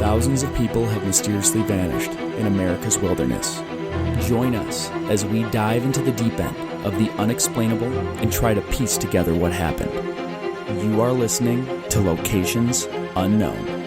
thousands of people have mysteriously vanished in America's wilderness. Join us as we dive into the deep end of the unexplainable and try to piece together what happened. You are listening to Locations Unknown.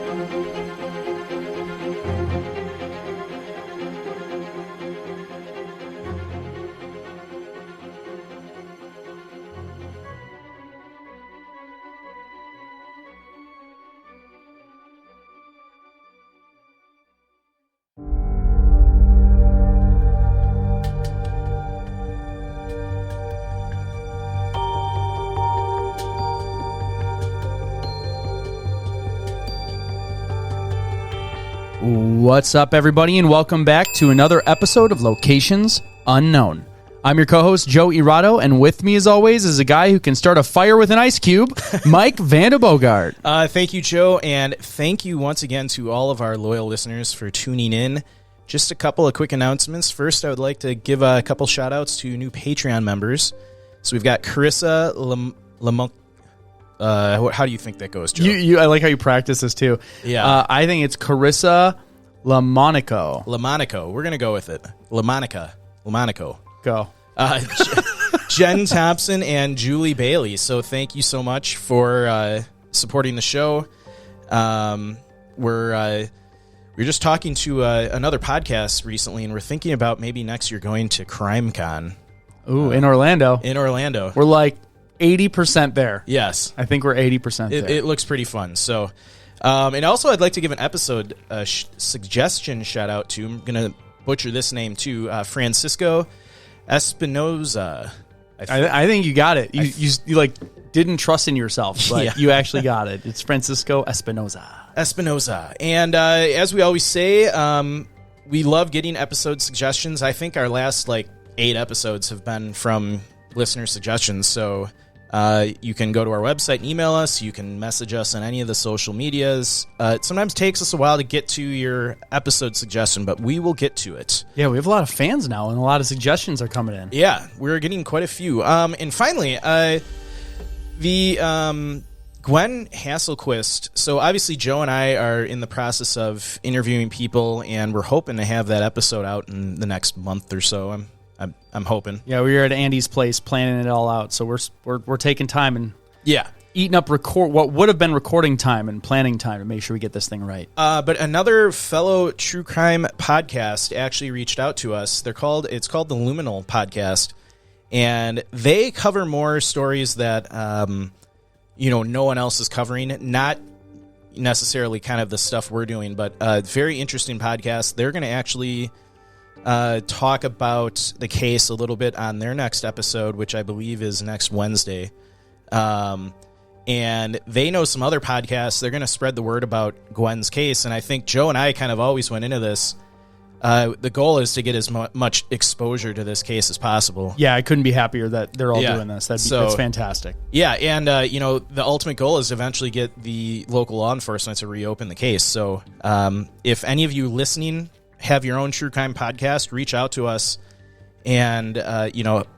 What's up, everybody, and welcome back to another episode of Locations Unknown. I'm your co-host, Joe Irado, and with me, as always, is a guy who can start a fire with an ice cube, Mike Vandebogart. Thank you, Joe, and thank you once again to all of our loyal listeners for tuning in. Just a couple of quick announcements. First, I would like to give a couple shout-outs to new Patreon members. So we've got Carissa Lamont. How do you think that goes, Joe? I like how you practice this, too. Yeah. I think it's Carissa Lamonico. Lamonico. We're going to go with it. Lamonico. Go. Jen Thompson and Julie Bailey. So thank you so much for supporting the show. We're just talking to another podcast recently, and we're thinking about maybe next year going to CrimeCon. Ooh, in Orlando. We're like 80% there. Yes. I think we're 80% there. It looks pretty fun. So, and also I'd like to give an episode suggestion shout out to, I'm going to butcher this name too, Fransisco Espinoza. I think you got it. You like didn't trust in yourself, but Yeah. You actually got it. It's Fransisco Espinoza. And as we always say, we love getting episode suggestions. I think our last 8 episodes have been from listener suggestions. So you can go to our website and email us. You can message us on any of the social medias. It sometimes takes us a while to get to your episode suggestion, but we will get to it. Yeah, we have a lot of fans now, and a lot of suggestions are coming in. Yeah, we're getting quite a few. And finally, the Gwen Hasselquist. So obviously, Joe and I are in the process of interviewing people, and we're hoping to have that episode out in the next month or so. I'm hoping. Yeah, we were at Andy's place planning it all out, so we're taking time and eating up what would have been recording time and planning time to make sure we get this thing right. But another fellow true crime podcast actually reached out to us. It's called the Luminal Podcast, and they cover more stories that no one else is covering. Not necessarily kind of the stuff we're doing, but very interesting podcast. They're going to actually talk about the case a little bit on their next episode, which I believe is next Wednesday. And they know some other podcasts. They're going to spread the word about Gwen's case. And I think Joe and I kind of always went into this. The goal is to get as much exposure to this case as possible. Yeah, I couldn't be happier that they're all doing this. That's fantastic. Yeah, and the ultimate goal is to eventually get the local law enforcement to reopen the case. So if any of you listening have your own true crime podcast, reach out to us and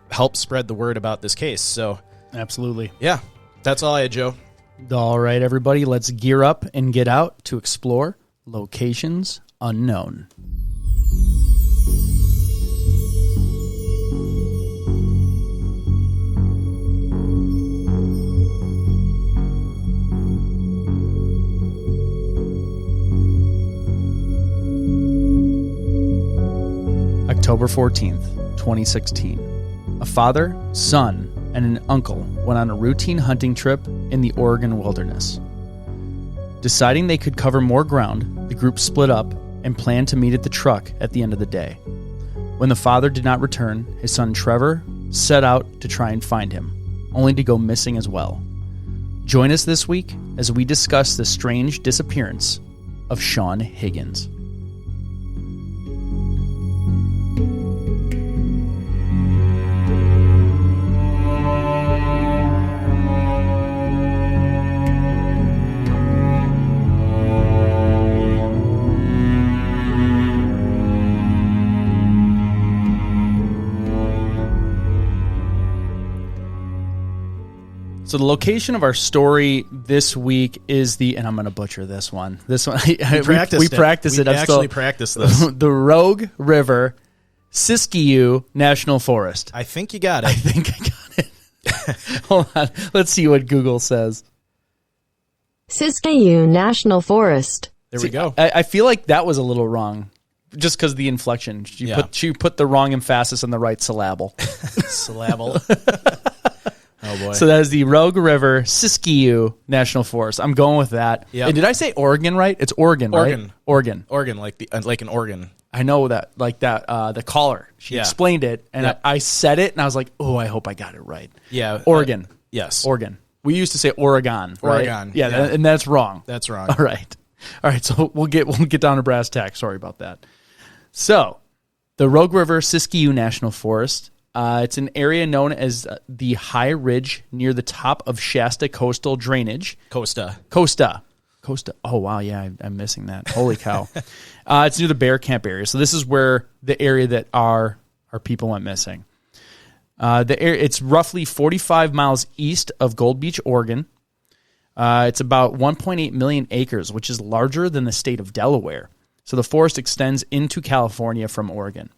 help spread the word about this case. So absolutely. Yeah, that's all I had, Joe. All right, everybody, let's gear up and get out to explore Locations Unknown. October 14th, 2016. A father, son, and an uncle went on a routine hunting trip in the Oregon wilderness. Deciding they could cover more ground, the group split up and planned to meet at the truck at the end of the day. When the father did not return, his son Trevor set out to try and find him, only to go missing as well. Join us this week as we discuss the strange disappearance of Shawn Higgins. So the location of our story this week is and I'm going to butcher this one. This one, we practiced it. We actually practiced this. The Rouge River-Siskiyou National Forest. I think you got it. I think I got it. Hold on. Let's see what Google says. Siskiyou National Forest. There we go. I feel like that was a little wrong. Just because of the inflection. She put the wrong emphasis on the right syllable. Syllable. Oh, boy. So that is the Rouge River-Siskiyou National Forest. I'm going with that. Yep. And did I say Oregon right? It's Oregon, right? Oregon, like an organ. I know that, like that. The caller, she explained it, and I said it, and I was like, "Oh, I hope I got it right." Yeah, Oregon. Yes, Oregon. We used to say Oregon. Right? Oregon. Yeah, and that's wrong. That's wrong. All right. So we'll get down to brass tacks. Sorry about that. So, the Rouge River-Siskiyou National Forest. It's an area known as the High Ridge near the top of Shasta Coastal Drainage. Costa. Oh, wow. Yeah, I'm missing that. Holy cow. It's near the Bear Camp area. So this is where the area that our people went missing. It's roughly 45 miles east of Gold Beach, Oregon. It's about 1.8 million acres, which is larger than the state of Delaware. So the forest extends into California from Oregon.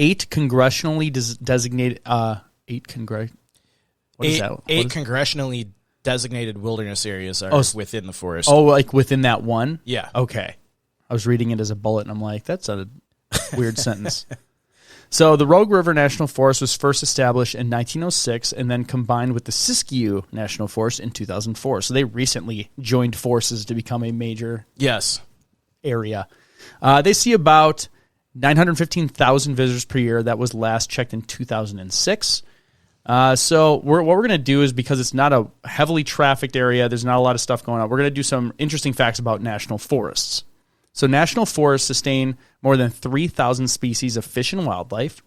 8 congressionally designated congressionally designated wilderness areas are within the forest. Oh, like within that one? Yeah. Okay. I was reading it as a bullet, and I'm like, that's a weird sentence. So the Rouge River National Forest was first established in 1906 and then combined with the Siskiyou National Forest in 2004. So they recently joined forces to become a major area. They see about 915,000 visitors per year. That was last checked in 2006. So what we're going to do is, because it's not a heavily trafficked area, there's not a lot of stuff going on, we're going to do some interesting facts about national forests. So national forests sustain more than 3,000 species of fish and wildlife,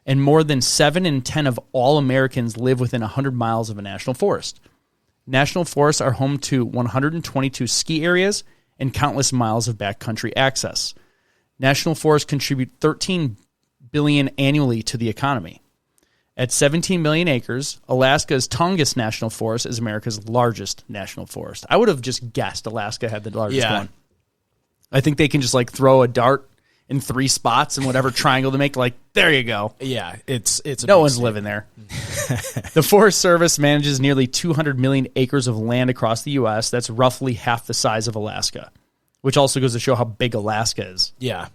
and more than 7 in 10 of all Americans live within 100 miles of a national forest. National forests are home to 122 ski areas and countless miles of backcountry access. National forests contribute $13 billion annually to the economy. At 17 million acres, Alaska's Tongass National Forest is America's largest national forest. I would have just guessed Alaska had the largest one. I think they can just like throw a dart in 3 spots and whatever triangle to make, like, there you go. Yeah, it's no one's living there. The Forest Service manages nearly 200 million acres of land across the U.S. That's roughly half the size of Alaska, which also goes to show how big Alaska is. Yeah.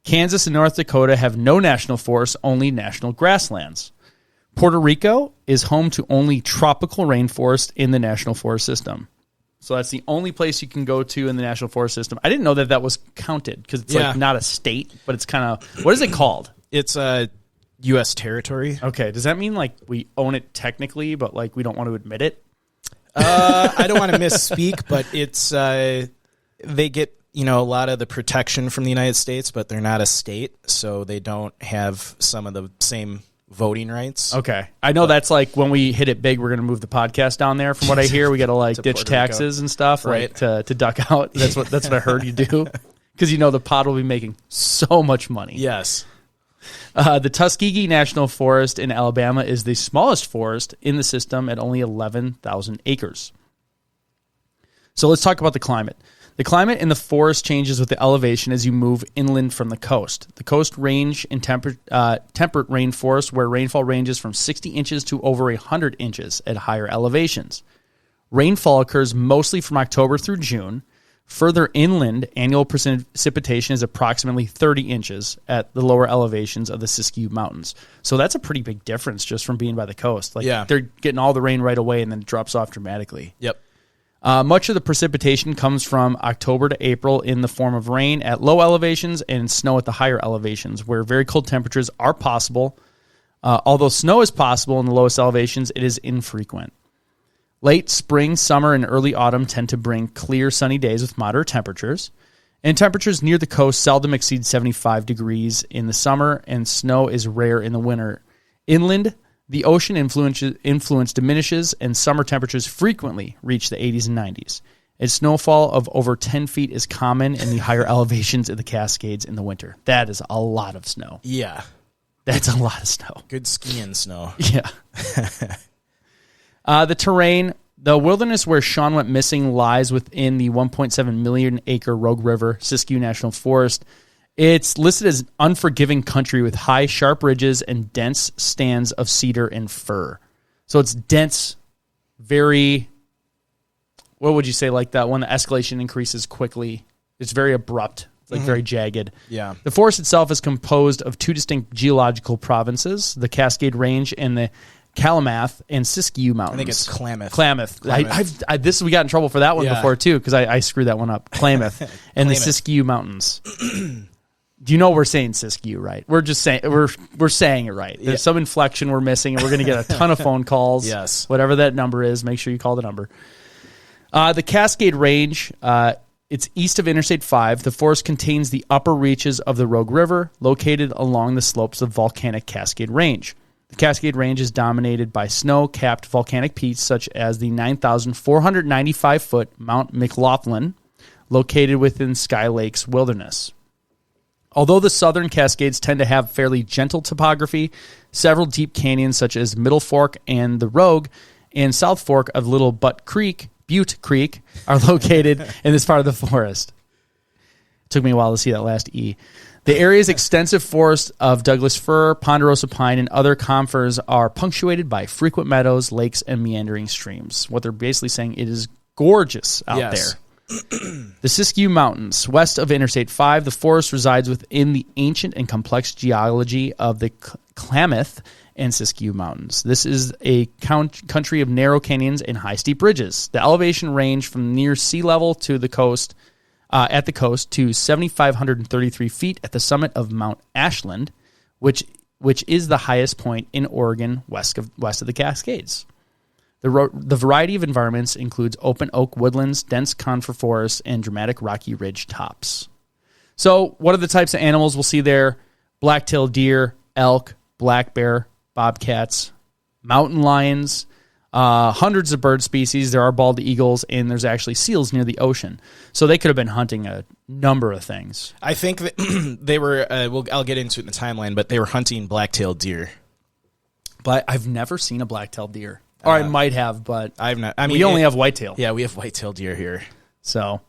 Kansas and North Dakota have no national forests, only national grasslands. Puerto Rico is home to only tropical rainforest in the national forest system. So that's the only place you can go to in the national forest system. I didn't know that was counted, because it's like not a state, but it's kind of, what is it called? It's a U.S. territory. Okay. Does that mean like we own it technically, but like we don't want to admit it? I don't want to misspeak, but it's they get a lot of the protection from the United States, but they're not a state, so they don't have some of the same voting rights. Okay. I know that's like when we hit it big, we're going to move the podcast down there. From what I hear, we got to like ditch Puerto taxes Rico. And stuff, right? Like to duck out. That's what I heard you do. Because the pod will be making so much money. Yes. The Tuskegee National Forest in Alabama is the smallest forest in the system at only 11,000 acres. So let's talk about the climate. The climate in the forest changes with the elevation as you move inland from the coast. The coast range in temperate rainforest, where rainfall ranges from 60 inches to over 100 inches at higher elevations. Rainfall occurs mostly from October through June. Further inland, annual precipitation is approximately 30 inches at the lower elevations of the Siskiyou Mountains. So that's a pretty big difference just from being by the coast. They're getting all the rain right away, and then it drops off dramatically. Yep. Much of the precipitation comes from October to April in the form of rain at low elevations and snow at the higher elevations, where very cold temperatures are possible. Although snow is possible in the lowest elevations, it is infrequent. Late spring, summer, and early autumn tend to bring clear, sunny days with moderate temperatures. And temperatures near the coast seldom exceed 75 degrees in the summer, and snow is rare in the winter. Inland, the ocean influence diminishes, and summer temperatures frequently reach the 80s and 90s. A snowfall of over 10 feet is common in the higher elevations of the Cascades in the winter. That is a lot of snow. Yeah. That's a lot of snow. Good skiing snow. Yeah. The terrain, the wilderness where Shawn went missing lies within the 1.7 million acre Rogue River-Siskiyou National Forest. It's listed as unforgiving country with high, sharp ridges and dense stands of cedar and fir. So it's dense, very, what would you say, like that when the escalation increases quickly? It's very abrupt. It's like very jagged. Yeah. The forest itself is composed of two distinct geological provinces, the Cascade Range and the Klamath and Siskiyou Mountains. I think it's Klamath. Klamath. We got in trouble for that one before, too, because I screwed that one up. Klamath. And the Siskiyou Mountains. Do you know we're saying Siskiyou right? We're just saying we're saying it right. There's some inflection we're missing, and we're going to get a ton of phone calls. Yes. Whatever that number is, make sure you call the number. The Cascade Range, it's east of Interstate 5. The forest contains the upper reaches of the Rogue River, located along the slopes of volcanic Cascade Range. The Cascade Range is dominated by snow-capped volcanic peaks such as the 9,495-foot Mount McLaughlin, located within Sky Lakes Wilderness. Although the southern Cascades tend to have fairly gentle topography, several deep canyons such as Middle Fork and the Rogue and South Fork of Little Butte Creek are located in this part of the forest. It took me a while to see that last E. The area's extensive forest of Douglas fir, ponderosa pine, and other conifers are punctuated by frequent meadows, lakes, and meandering streams. What they're basically saying, it is gorgeous out there. The Siskiyou Mountains, west of Interstate 5, the forest resides within the ancient and complex geology of the Klamath and Siskiyou Mountains. This is a country of narrow canyons and high steep ridges. The elevation range from near sea level to the coast, at the coast, to 7,533 feet at the summit of Mount Ashland, which is the highest point in Oregon west of the Cascades. The variety of environments includes open oak woodlands, dense conifer forests, and dramatic rocky ridge tops. So what are the types of animals we'll see there? Black-tailed deer, elk, black bear, bobcats, mountain lions, hundreds of bird species. There are bald eagles, and there's actually seals near the ocean. So they could have been hunting a number of things. I think that they were, I'll get into it in the timeline, but they were hunting black-tailed deer. But I've never seen a black-tailed deer. Or I might have, but I've not. I mean, we only have whitetail. Yeah, we have white-tailed deer here. So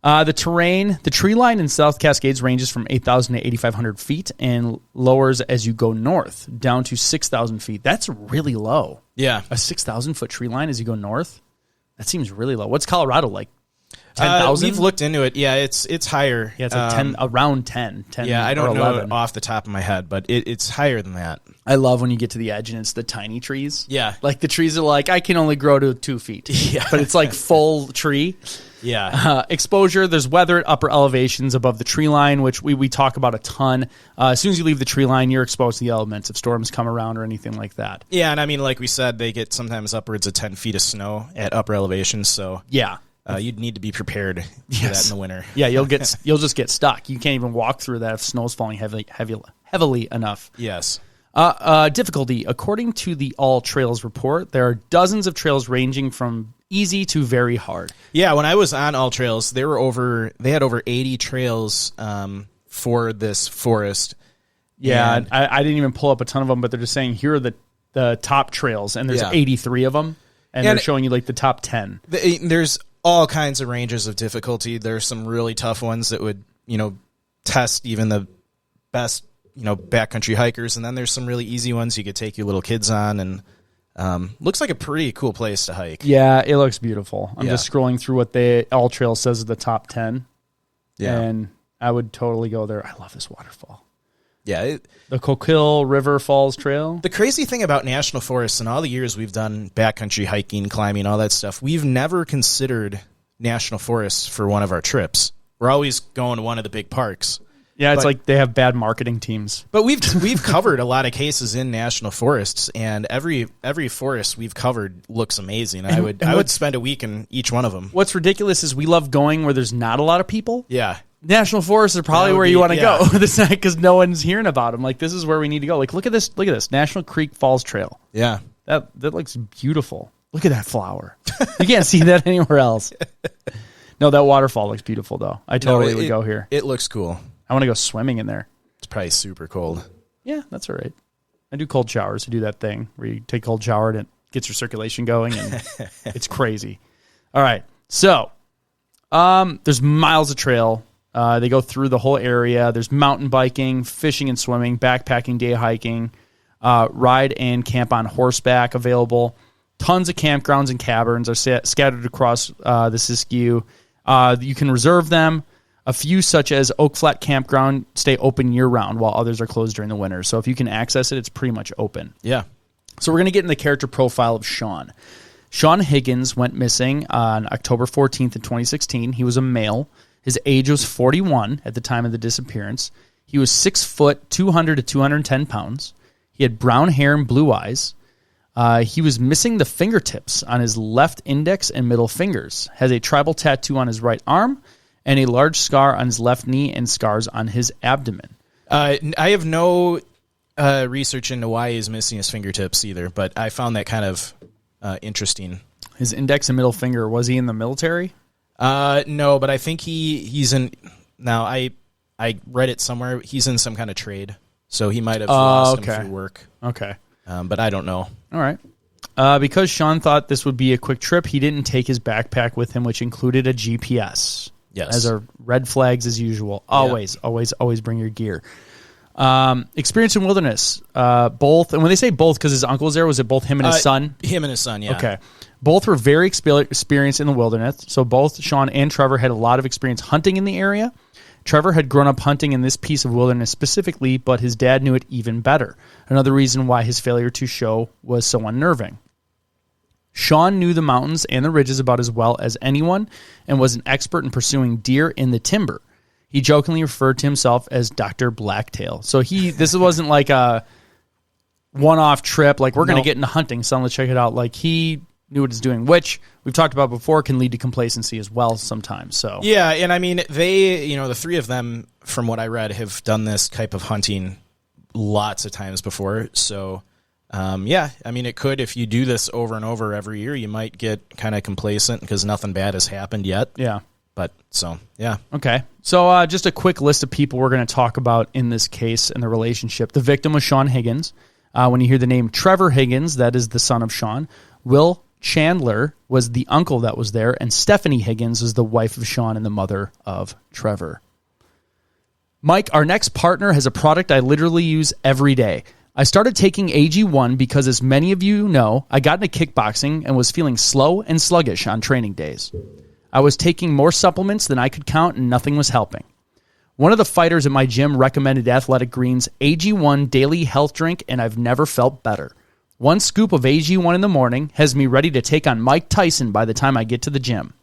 the terrain, the tree line in South Cascades ranges from 8,000 to 8,500 feet and lowers as you go north down to 6,000 feet. That's really low. Yeah. A 6,000-foot tree line as you go north? That seems really low. What's Colorado like? 10,000? We've looked into it. Yeah, it's higher. Yeah, it's like 10, around 10. Yeah, I don't know 11. off the top of my head, but it's higher than that. I love when you get to the edge and it's the tiny trees. Yeah. Like the trees are like, I can only grow to 2 feet. Yeah. But it's like full tree. Yeah. Exposure, there's weather at upper elevations above the tree line, which we talk about a ton. As soon as you leave the tree line, you're exposed to the elements if storms come around or anything like that. Yeah, and I mean, like we said, they get sometimes upwards of 10 feet of snow at upper elevations, so yeah. You'd need to be prepared for that in the winter. Yeah, you'll just get stuck. You can't even walk through that if snow's falling heavily enough. Yes. Difficulty. According to the All Trails report, there are dozens of trails ranging from easy to very hard. Yeah, when I was on All Trails, they had over 80 trails for this forest. Yeah, I didn't even pull up a ton of them, but they're just saying here are the top trails, and there's 83 of them, and they're showing you like the top 10. There's all kinds of ranges of difficulty. There's some really tough ones that would, test even the best, backcountry hikers. And then there's some really easy ones you could take your little kids on, and looks like a pretty cool place to hike. Yeah, it looks beautiful. I'm just scrolling through what All Trail says is the top 10. Yeah. And I would totally go there. I love this waterfall. Yeah. The Coquille River Falls Trail. The crazy thing about national forests, in all the years we've done backcountry hiking, climbing, all that stuff, we've never considered national forests for one of our trips. We're always going to one of the big parks. Yeah, it's like they have bad marketing teams. But we've covered a lot of cases in national forests, and every forest we've covered looks amazing. I would spend a week in each one of them. What's ridiculous is we love going where there's not a lot of people. Yeah. National forests are probably where you want to go. Because no one's hearing about them. Like, this is where we need to go. Like, look at this. National Creek Falls Trail. Yeah. That looks beautiful. Look at that flower. You can't see that anywhere else. No, that waterfall looks beautiful, though. I totally would go here. It looks cool. I want to go swimming in there. It's probably super cold. Yeah, that's all right. I do cold showers. I do that thing where you take a cold shower and it gets your circulation going, and it's crazy. All right, so there's miles of trail. They go through the whole area. There's mountain biking, fishing and swimming, backpacking, day hiking, ride and camp on horseback available. Tons of campgrounds and caverns are scattered across the Siskiyou. You can reserve them. A few, such as Oak Flat Campground, stay open year-round, while others are closed during the winter. So if you can access it, it's pretty much open. Yeah. So we're going to get in the character profile of Shawn. Shawn Higgins went missing on October 14th in 2016. He was a male. His age was 41 at the time of the disappearance. He was 6 foot, 200 to 210 pounds. He had brown hair and blue eyes. He was missing the fingertips on his left index and middle fingers, has a tribal tattoo on his right arm, and a large scar on his left knee and scars on his abdomen. I have no research into why he's missing his fingertips either, but I found that kind of interesting. His index and middle finger, was he in the military? No, but I think he's in... Now, I read it somewhere. He's in some kind of trade, so he might have lost him through work. Okay. But I don't know. All right. Because Shawn thought this would be a quick trip, he didn't take his backpack with him, which included a GPS. Yes. As are red flags as usual. Always bring your gear. Experience in wilderness. Both, and when they say both, because his uncle's there, was it both him and his son? Him and his son, yeah. Okay. Both were very experienced in the wilderness, so both Shawn and Trevor had a lot of experience hunting in the area. Trevor had grown up hunting in this piece of wilderness specifically, but his dad knew it even better. Another reason why his failure to show was so unnerving. Shawn knew the mountains and the ridges about as well as anyone and was an expert in pursuing deer in the timber. He jokingly referred to himself as Dr. Blacktail. So this wasn't like a one-off trip, like we're going to get into hunting, so let's check it out. Like he knew what he's doing, which we've talked about before can lead to complacency as well sometimes. So yeah, and I mean, the three of them, from what I read, have done this type of hunting lots of times before. So yeah, I mean, it could, if you do this over and over every year, you might get kind of complacent because nothing bad has happened yet. Yeah. But so, yeah. Okay. So just a quick list of people we're going to talk about in this case and the relationship. The victim was Shawn Higgins. When you hear the name Trevor Higgins, that is the son of Shawn. Will Chandler was the uncle that was there, and Stephanie Higgins was the wife of Shawn and the mother of Trevor. Mike, our next partner, has a product I literally use every day. I started taking AG1 because, as many of you know, I got into kickboxing and was feeling slow and sluggish on training days. I was taking more supplements than I could count, and nothing was helping. One of the fighters at my gym recommended Athletic Greens AG1 Daily Health Drink, and I've never felt better. One scoop of AG1 in the morning has me ready to take on Mike Tyson by the time I get to the gym.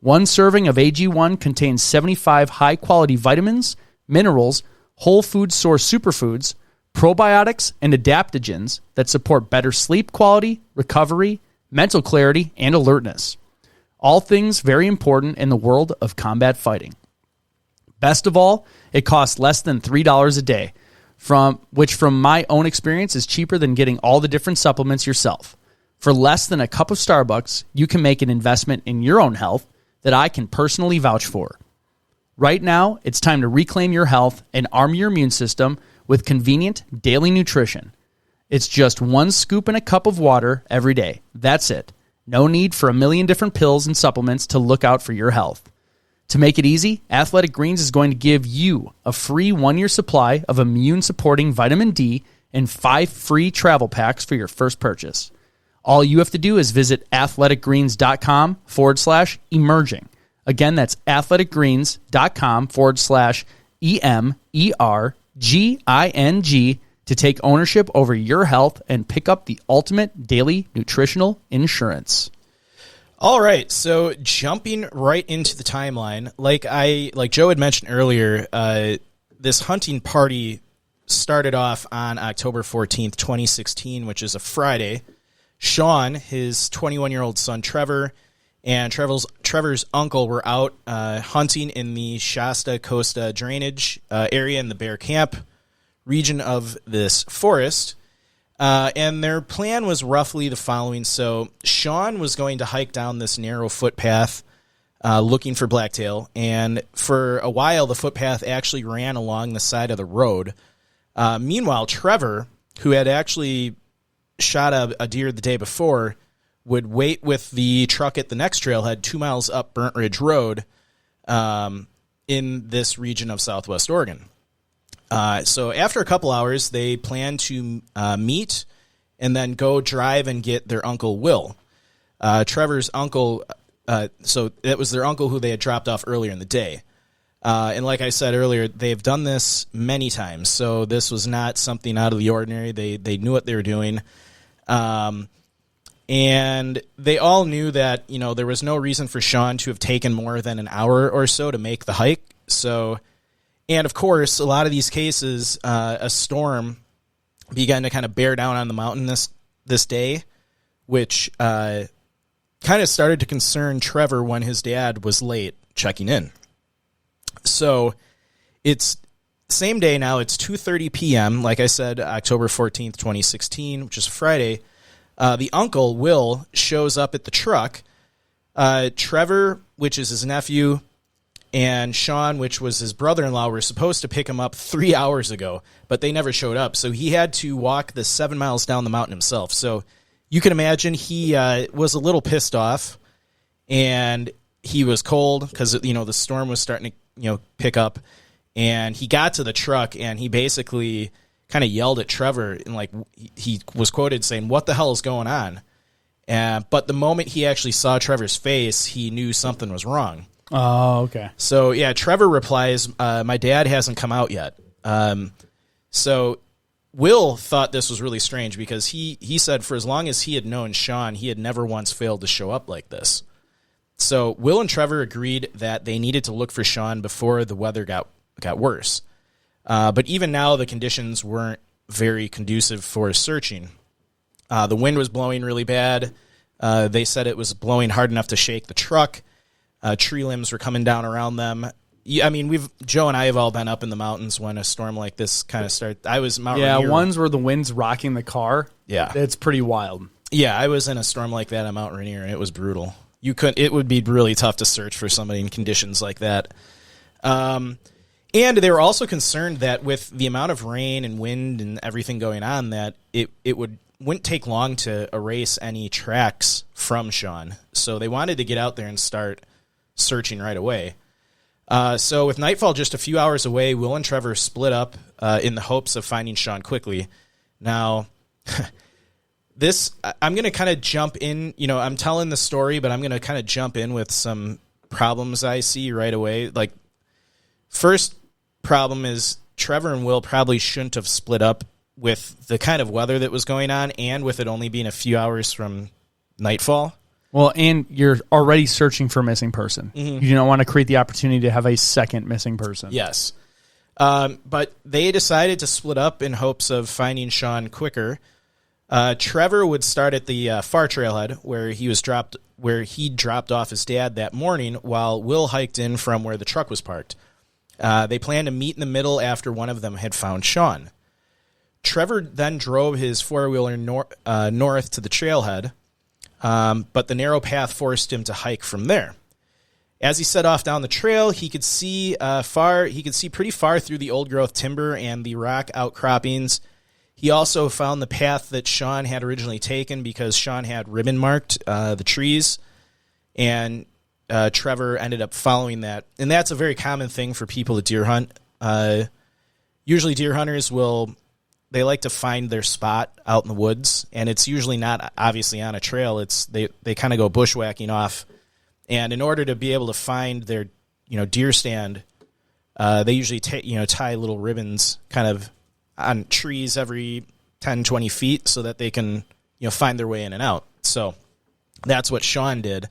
One serving of AG1 contains 75 high-quality vitamins, minerals, whole food source superfoods, probiotics, and adaptogens that support better sleep quality, recovery, mental clarity, and alertness. All things very important in the world of combat fighting. Best of all, it costs less than $3 a day, which from my own experience is cheaper than getting all the different supplements yourself. For less than a cup of Starbucks, you can make an investment in your own health that I can personally vouch for. Right now, it's time to reclaim your health and arm your immune system with convenient daily nutrition. It's just one scoop in a cup of water every day. That's it. No need for a million different pills and supplements to look out for your health. To make it easy, Athletic Greens is going to give you a free 1-year supply of immune-supporting vitamin D and 5 free travel packs for your first purchase. All you have to do is visit athleticgreens.com/emerging. Again, that's athleticgreens.com/EMERGING to take ownership over your health and pick up the ultimate daily nutritional insurance. All right, so jumping right into the timeline, like Joe had mentioned earlier, this hunting party started off on October 14th, 2016, which is a Friday. Shawn, his 21-year-old son Trevor, and Trevor's uncle were out hunting in the Shasta Costa drainage area in the Bear Camp region of this forest. And their plan was roughly the following. So Shawn was going to hike down this narrow footpath looking for blacktail. And for a while, the footpath actually ran along the side of the road. Meanwhile, Trevor, who had actually shot a deer the day before would wait with the truck at the next trailhead 2 miles up Burnt Ridge Road in this region of southwest Oregon. So after a couple hours, they planned to meet and then go drive and get their uncle Will. Trevor's uncle, so it was their uncle who they had dropped off earlier in the day. And like I said earlier, they've done this many times, so this was not something out of the ordinary. They knew what they were doing. And they all knew that, you know, there was no reason for Shawn to have taken more than an hour or so to make the hike. So, and of course, a lot of these cases, a storm began to kind of bear down on the mountain this day, which kind of started to concern Trevor when his dad was late checking in. So it's same day now. It's 2:30 p.m. Like I said, October 14th, 2016, which is a Friday. The uncle, Will, shows up at the truck. Trevor, which is his nephew, and Shawn, which was his brother-in-law, were supposed to pick him up 3 hours ago, but they never showed up. So he had to walk the 7 miles down the mountain himself. So you can imagine he was a little pissed off, and he was cold because, you know, the storm was starting to, you know, pick up. And he got to the truck, and he basically kind of yelled at Trevor, and like he was quoted saying, "What the hell is going on?" But the moment he actually saw Trevor's face, he knew something was wrong. Oh, okay. So yeah, Trevor replies, "My dad hasn't come out yet." So Will thought this was really strange because he said for as long as he had known Shawn, he had never once failed to show up like this. So Will and Trevor agreed that they needed to look for Shawn before the weather got worse. But even now, the conditions weren't very conducive for searching. The wind was blowing really bad. They said it was blowing hard enough to shake the truck. Tree limbs were coming down around them. I mean, Joe and I have all been up in the mountains when a storm like this kind of started. I was Mount Rainier. Ones where the wind's rocking the car. Yeah, it's pretty wild. Yeah, I was in a storm like that at Mount Rainier, and it was brutal. It would be really tough to search for somebody in conditions like that. And they were also concerned that with the amount of rain and wind and everything going on, that it wouldn't take long to erase any tracks from Shawn. So they wanted to get out there and start searching right away. So with nightfall just a few hours away, Will and Trevor split up in the hopes of finding Shawn quickly. Now, I'm going to kind of jump in. You know, I'm telling the story, but I'm going to kind of jump in with some problems I see right away. Like, first problem is Trevor and Will probably shouldn't have split up with the kind of weather that was going on and with it only being a few hours from nightfall. Well, and you're already searching for a missing person. Mm-hmm. You don't want to create the opportunity to have a second missing person. Yes. But they decided to split up in hopes of finding Shawn quicker. Trevor would start at the far trailhead where he dropped off his dad that morning, while Will hiked in from where the truck was parked. They planned to meet in the middle after one of them had found Shawn. Trevor then drove his four-wheeler north to the trailhead, but the narrow path forced him to hike from there. As he set off down the trail, he could see pretty far through the old-growth timber and the rock outcroppings. He also found the path that Shawn had originally taken because Shawn had ribbon marked the trees, and Trevor ended up following that. And that's a very common thing for people to deer hunt. Usually deer hunters they like to find their spot out in the woods, and it's usually not obviously on a trail. They kind of go bushwhacking off. And in order to be able to find their, deer stand, they usually tie little ribbons kind of on trees every 10, 20 feet so that they can, find their way in and out. So that's what Shawn did.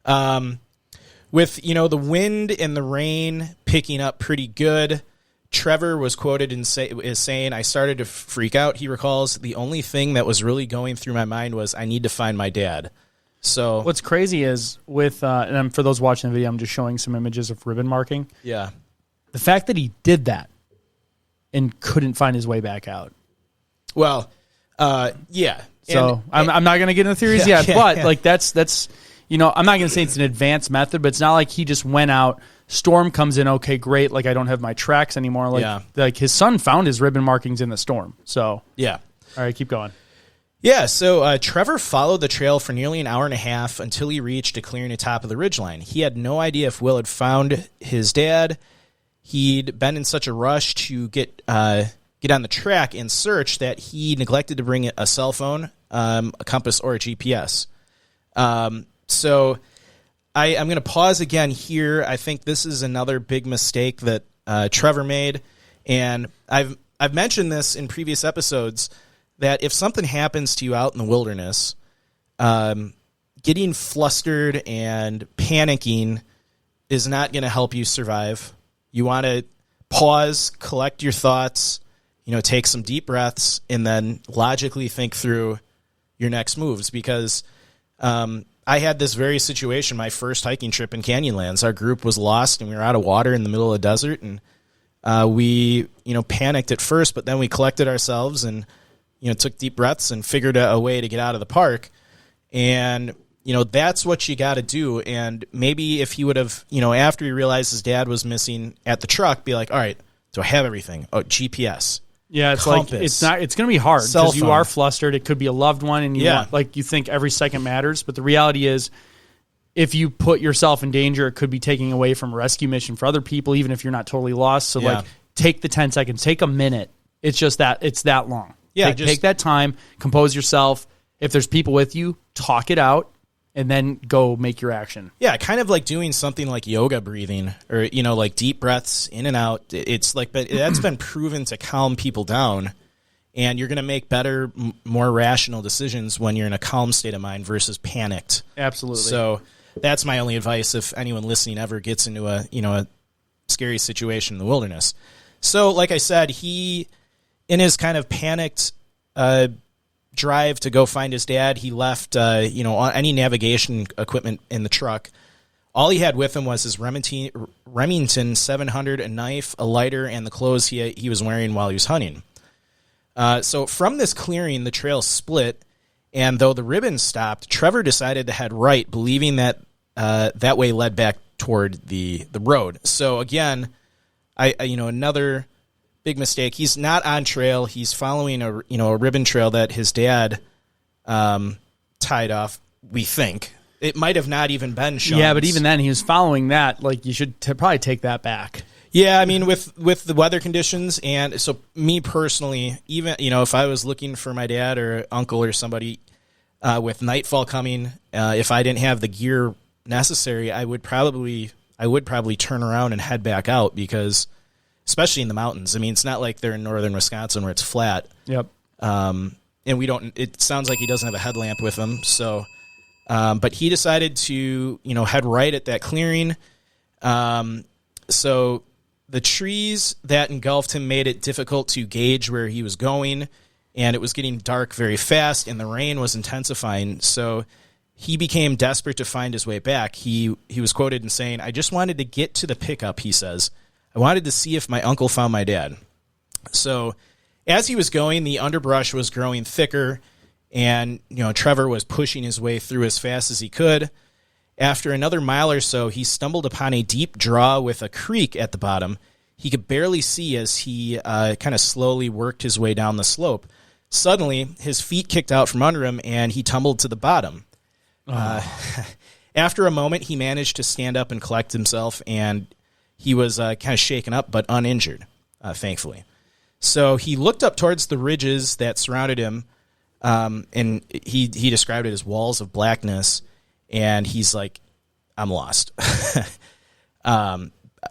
With, the wind and the rain picking up pretty good, Trevor was quoted as saying, "I started to freak out." He recalls, "The only thing that was really going through my mind was I need to find my dad." So what's crazy is with, and for those watching the video, I'm just showing some images of ribbon marking. Yeah. The fact that he did that and couldn't find his way back out. Well, yeah. So I'm not going to get into theories yet, but like that's I'm not going to say it's an advanced method, but it's not like he just went out, storm comes in, okay, great, like I don't have my tracks anymore. Like his son found his ribbon markings in the storm. So yeah. All right, keep going. Yeah, so Trevor followed the trail for nearly an hour and a half until he reached a clearing atop of the ridgeline. He had no idea if Will had found his dad. He'd been in such a rush to get on the track and search that he neglected to bring a cell phone, a compass, or a GPS. So I'm going to pause again here. I think this is another big mistake that Trevor made, and I've mentioned this in previous episodes, that if something happens to you out in the wilderness, getting flustered and panicking is not going to help you survive. You want to pause, collect your thoughts, take some deep breaths, and then logically think through your next moves. Because I had this very situation my first hiking trip in Canyonlands. Our group was lost, and we were out of water in the middle of the desert, and we panicked at first, but then we collected ourselves and took deep breaths and figured a way to get out of the park. And, that's what you got to do. And maybe if he would have, after he realized his dad was missing at the truck, be like, all right, do I have everything? Oh, GPS. Yeah, it's compass, like, it's going to be hard cell because you phone. are flustered. It could be a loved one, and you think every second matters. But the reality is, if you put yourself in danger, it could be taking away from a rescue mission for other people, even if you're not totally lost. So, take the 10 seconds, take a minute. It's just that it's that long. Yeah, take that time, compose yourself. If there's people with you, talk it out, and then go make your action. Yeah, kind of like doing something like yoga breathing, or like deep breaths in and out. It's like, but that's been proven to calm people down, and you're going to make better, more rational decisions when you're in a calm state of mind versus panicked. Absolutely. So that's my only advice if anyone listening ever gets into a scary situation in the wilderness. So, like I said, he, in his kind of panicked drive to go find his dad, he left any navigation equipment in the truck. All he had with him was his Remington 700, a knife, a lighter, and the clothes he was wearing while he was hunting. So from this clearing, the trail split, and though the ribbon stopped, Trevor decided to head right, believing that that way led back toward the road. So again, another big mistake. He's not on trail. He's following a ribbon trail that his dad tied off. We think it might have not even been Shawn's. Yeah, but even then, he was following that. Like, you should probably take that back. Yeah, I mean, with the weather conditions, and so me personally, even if I was looking for my dad or uncle or somebody with nightfall coming, if I didn't have the gear necessary, I would probably turn around and head back out, because especially in the mountains. I mean, it's not like they're in northern Wisconsin where it's flat. Yep. And it sounds like he doesn't have a headlamp with him. So, but he decided to, head right at that clearing. So the trees that engulfed him made it difficult to gauge where he was going, and it was getting dark very fast, and the rain was intensifying. So he became desperate to find his way back. He was quoted in saying, "I just wanted to get to the pickup," he says. "I wanted to see if my uncle found my dad." So as he was going, the underbrush was growing thicker, and Trevor was pushing his way through as fast as he could. After another mile or so, he stumbled upon a deep draw with a creek at the bottom. He could barely see as he kind of slowly worked his way down the slope. Suddenly, his feet kicked out from under him, and he tumbled to the bottom. After a moment, he managed to stand up and collect himself, and he was kind of shaken up but uninjured, thankfully. So he looked up towards the ridges that surrounded him, and he described it as walls of blackness, and he's like, "I'm lost."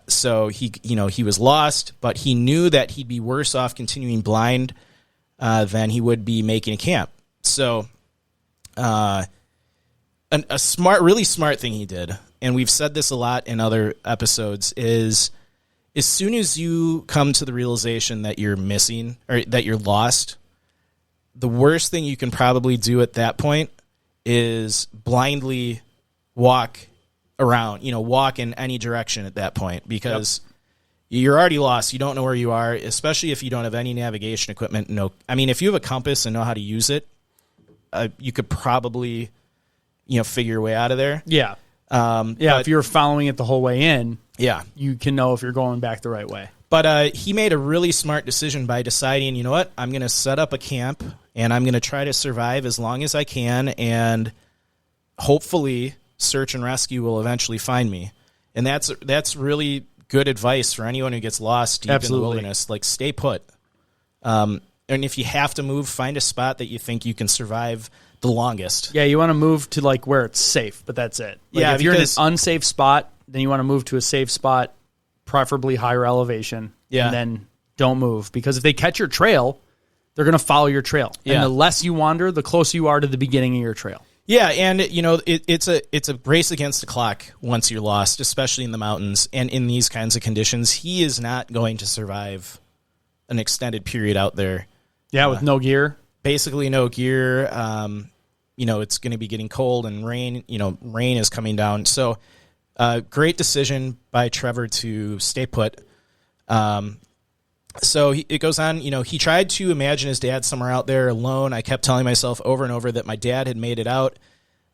So he was lost, but he knew that he'd be worse off continuing blind than he would be making a camp. So a really smart thing he did, and we've said this a lot in other episodes, is as soon as you come to the realization that you're missing or that you're lost, the worst thing you can probably do at that point is blindly walk around, walk in any direction at that point, because you're already lost. You don't know where you are, especially if you don't have any navigation equipment. If you have a compass and know how to use it, you could probably, figure your way out of there. Yeah. If you're following it the whole way in, Yeah. you can know if you're going back the right way. But he made a really smart decision by deciding, you know what, I'm going to set up a camp, and I'm going to try to survive as long as I can, and hopefully search and rescue will eventually find me. And that's really good advice for anyone who gets lost deep in the wilderness. Like, stay put. And if you have to move, find a spot that you think you can survive the longest. Yeah, you want to move to like where it's safe, but that's it. Like, if you're in an unsafe spot, then you want to move to a safe spot, preferably higher elevation. Yeah. And then don't move, because if they catch your trail, they're going to follow your trail. Yeah. And the less you wander, the closer you are to the beginning of your trail. Yeah, and it's a race against the clock once you're lost, especially in the mountains and in these kinds of conditions. He is not going to survive an extended period out there. Yeah, with no gear. Basically no gear. It's going to be getting cold and rain. Rain is coming down. So, great decision by Trevor to stay put. So it goes on, he tried to imagine his dad somewhere out there alone. I kept telling myself over and over that my dad had made it out,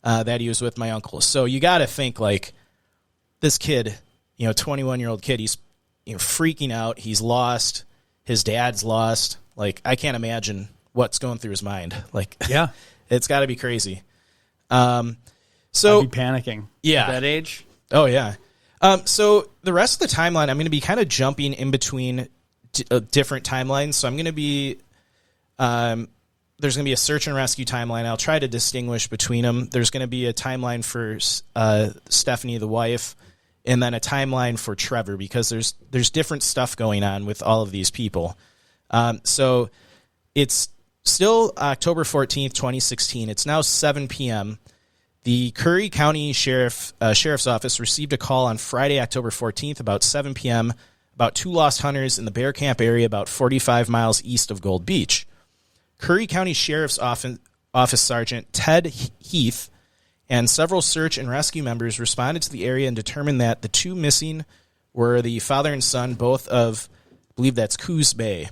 that he was with my uncle. So you got to think, like, this kid, 21-year-old kid, he's freaking out. He's lost. His dad's lost. Like, I can't imagine what's going through his mind. Like, yeah, it's got to be crazy. So I'd be panicking. Yeah. At that age. Oh yeah. So the rest of the timeline, I'm going to be kind of jumping in between different timelines. So I'm going to be, there's going to be a search and rescue timeline. I'll try to distinguish between them. There's going to be a timeline for Stephanie, the wife, and then a timeline for Trevor, because there's different stuff going on with all of these people. So it's still October 14th, 2016. It's now 7 p.m. The Curry County Sheriff's Office received a call on Friday, October 14th, about 7 p.m., about 2 lost hunters in the Bear Camp area about 45 miles east of Gold Beach. Curry County Sheriff's Office Sergeant Ted Heath and several search and rescue members responded to the area and determined that the 2 missing were the father and son, both of, I believe that's Coos Bay.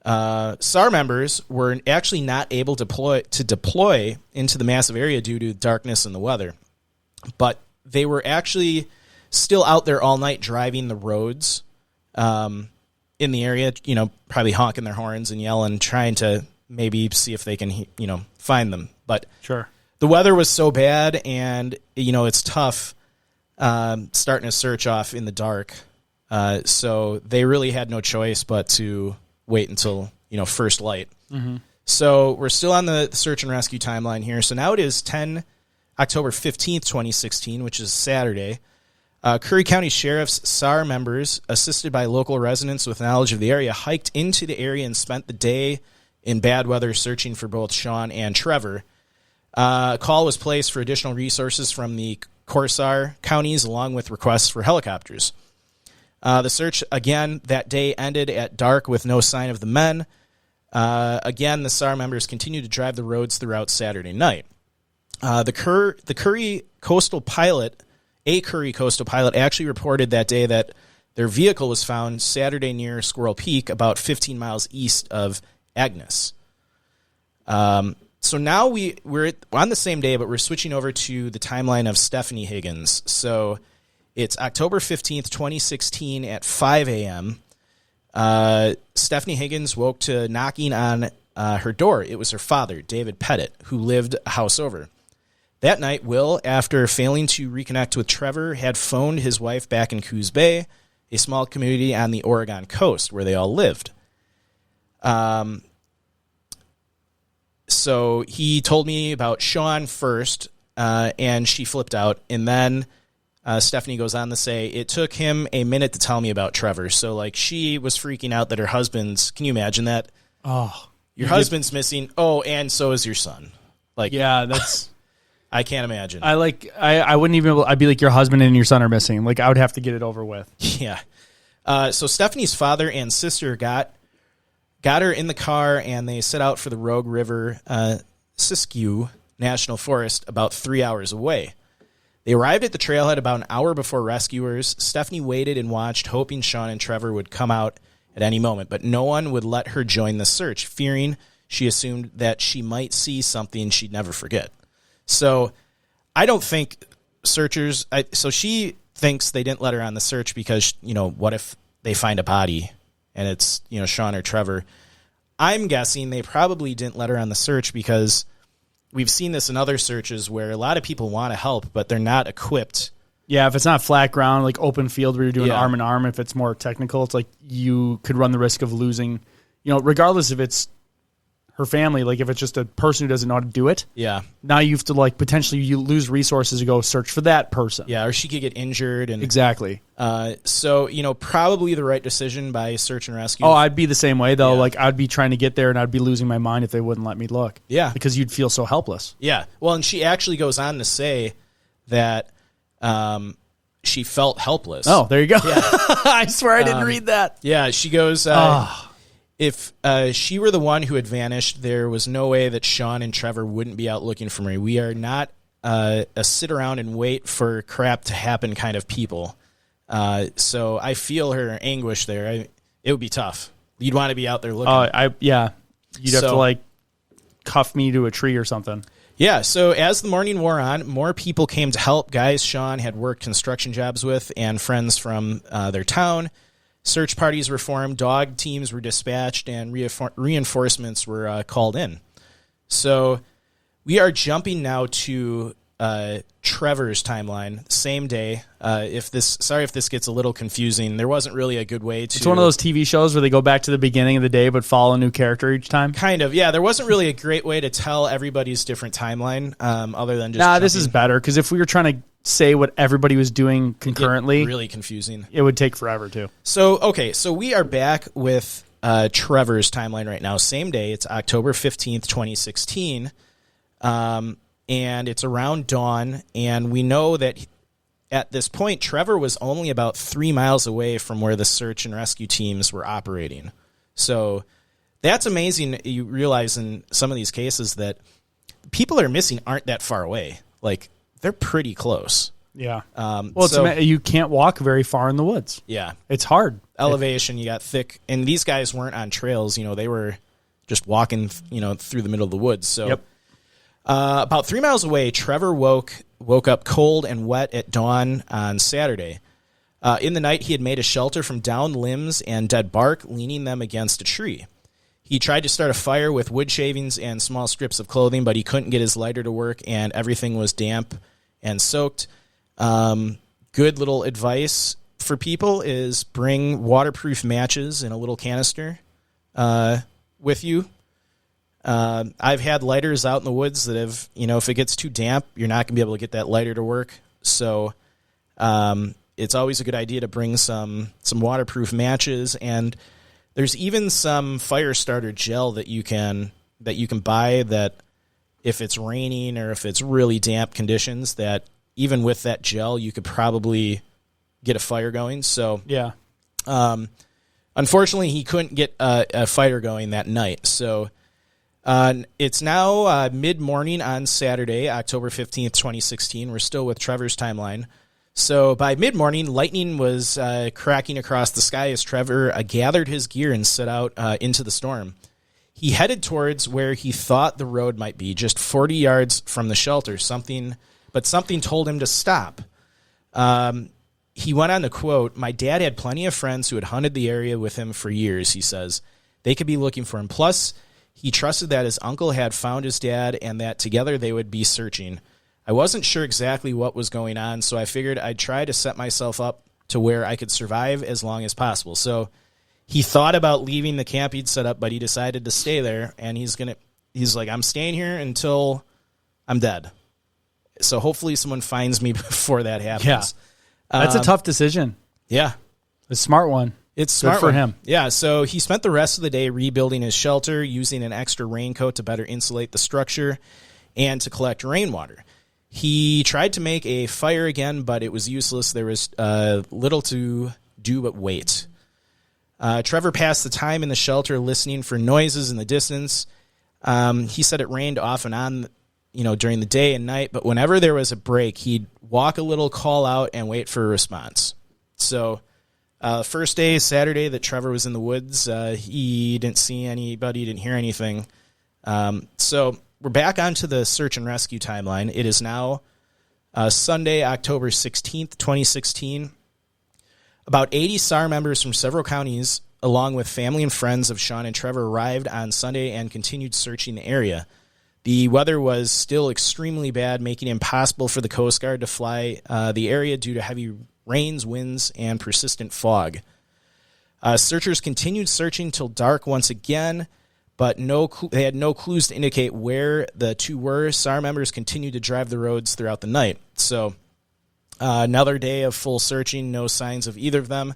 SAR members were actually not able to deploy into the massive area due to darkness and the weather, but they were actually still out there all night driving the roads in the area, probably honking their horns and yelling, trying to maybe see if they can, find them. But sure, the weather was so bad, and it's tough starting a search off in the dark. So they really had no choice but to wait until first light. Mm-hmm. So we're still on the search and rescue timeline here. So now it is October 15th, 2016, which is Saturday. Curry County Sheriff's SAR members, assisted by local residents with knowledge of the area, hiked into the area and spent the day in bad weather searching for both Shawn and Trevor. A call was placed for additional resources from the Corsair counties, along with requests for helicopters. The search, again, that day ended at dark with no sign of the men. Again, the SAR members continued to drive the roads throughout Saturday night. The Curry Coastal Pilot actually reported that day that their vehicle was found Saturday near Squirrel Peak, about 15 miles east of Agnes. So now we're on the same day, but we're switching over to the timeline of Stephanie Higgins. So it's October 15th, 2016 at 5 a.m. Stephanie Higgins woke to knocking on her door. It was her father, David Pettit, who lived a house over. That night, Will, after failing to reconnect with Trevor, had phoned his wife back in Coos Bay, a small community on the Oregon coast where they all lived. So he told me about Shawn first, and she flipped out. And then Stephanie goes on to say, it took him a minute to tell me about Trevor. So, like, she was freaking out that her husband's... Can you imagine that? Oh. Your husband's missing. Oh, and so is your son. Like, yeah, that's... I can't imagine. I wouldn't even... I'd be like, your husband and your son are missing. Like, I would have to get it over with. Yeah. So Stephanie's father and sister got her in the car, and they set out for the Rouge River-Siskiyou National Forest about 3 hours away. They arrived at the trailhead about an hour before rescuers. Stephanie waited and watched, hoping Shawn and Trevor would come out at any moment, but no one would let her join the search, fearing she assumed that she might see something she'd never forget. So I don't think searchers, so she thinks they didn't let her on the search because, what if they find a body and it's, Shawn or Trevor? I'm guessing they probably didn't let her on the search because we've seen this in other searches where a lot of people want to help, but they're not equipped. Yeah, if it's not flat ground, like open field where you're doing Yeah. arm in arm, if it's more technical, it's like you could run the risk of losing, regardless if it's her family, like if it's just a person who doesn't know how to do it. Yeah. Now you have to potentially you lose resources to go search for that person. Yeah, or she could get injured. And Exactly. So, probably the right decision by search and rescue. Oh, I'd be the same way though. Yeah. Like I'd be trying to get there and I'd be losing my mind if they wouldn't let me look. Yeah. Because you'd feel so helpless. Yeah. Well, and she actually goes on to say that she felt helpless. Oh, there you go. Yeah. I swear I didn't read that. Yeah, she goes, if she were the one who had vanished, there was no way that Shawn and Trevor wouldn't be out looking for me. We are not a sit around and wait for crap to happen kind of people. So I feel her anguish there. It would be tough. You'd want to be out there looking. You'd have to cuff me to a tree or something. Yeah, so as the morning wore on, more people came to help. Guys Shawn had worked construction jobs with and friends from their town. Search parties were formed, dog teams were dispatched, and reinforcements were called in. So we are jumping now to Trevor's timeline, same day. Sorry if this gets a little confusing. There wasn't really a good way to... It's one of those TV shows where they go back to the beginning of the day but follow a new character each time. Kind of, yeah. There wasn't really a great way to tell everybody's different timeline other than just... This is better, because if we were trying to say what everybody was doing concurrently... Really confusing. It would take forever, too. So we are back with Trevor's timeline right now. Same day. It's October 15th, 2016. And it's around dawn, and we know that at this point, Trevor was only about 3 miles away from where the search and rescue teams were operating. So that's amazing. You realize in some of these cases that people that are missing aren't that far away. Like, they're pretty close. Yeah. So you can't walk very far in the woods. Yeah. It's hard. Elevation, you got thick, and these guys weren't on trails. They were just walking, through the middle of the woods. So. Yep. About 3 miles away, Trevor woke up cold and wet at dawn on Saturday. In the night, he had made a shelter from downed limbs and dead bark, leaning them against a tree. He tried to start a fire with wood shavings and small strips of clothing, but he couldn't get his lighter to work, and everything was damp and soaked. Good little advice for people is bring waterproof matches in a little canister with you. I've had lighters out in the woods that have, if it gets too damp, you're not going to be able to get that lighter to work. So it's always a good idea to bring some waterproof matches, and there's even some fire starter gel that you can buy that if it's raining or if it's really damp conditions, that even with that gel you could probably get a fire going. So yeah. Unfortunately, he couldn't get a fire going that night. So it's now mid-morning on Saturday, October 15th, 2016. We're still with Trevor's timeline. So by mid-morning, lightning was cracking across the sky as Trevor gathered his gear and set out into the storm. He headed towards where he thought the road might be, just 40 yards from the shelter. Something told him to stop. He went on to quote, "My dad had plenty of friends who had hunted the area with him for years," he says. "They could be looking for him. Plus, he trusted that his uncle had found his dad and that together they would be searching. I wasn't sure exactly what was going on, so I figured I'd try to set myself up to where I could survive as long as possible." So he thought about leaving the camp he'd set up, but he decided to stay there, and he's like, "I'm staying here until I'm dead." So hopefully someone finds me before that happens. Yeah. That's a tough decision. Yeah. A smart one. It's smart for him. Yeah, so he spent the rest of the day rebuilding his shelter, using an extra raincoat to better insulate the structure and to collect rainwater. He tried to make a fire again, but it was useless. There was little to do but wait. Trevor passed the time in the shelter listening for noises in the distance. He said it rained off and on, during the day and night, but whenever there was a break, he'd walk a little, call out, and wait for a response. So first day, Saturday, that Trevor was in the woods, he didn't see anybody, didn't hear anything. So we're back onto the search and rescue timeline. It is now Sunday, October 16th, 2016. About 80 SAR members from several counties, along with family and friends of Shawn and Trevor, arrived on Sunday and continued searching the area. The weather was still extremely bad, making it impossible for the Coast Guard to fly the area due to heavy rains, winds, and persistent fog. Searchers continued searching till dark once again, but they had no clues to indicate where the two were. SAR members continued to drive the roads throughout the night. So another day of full searching, no signs of either of them.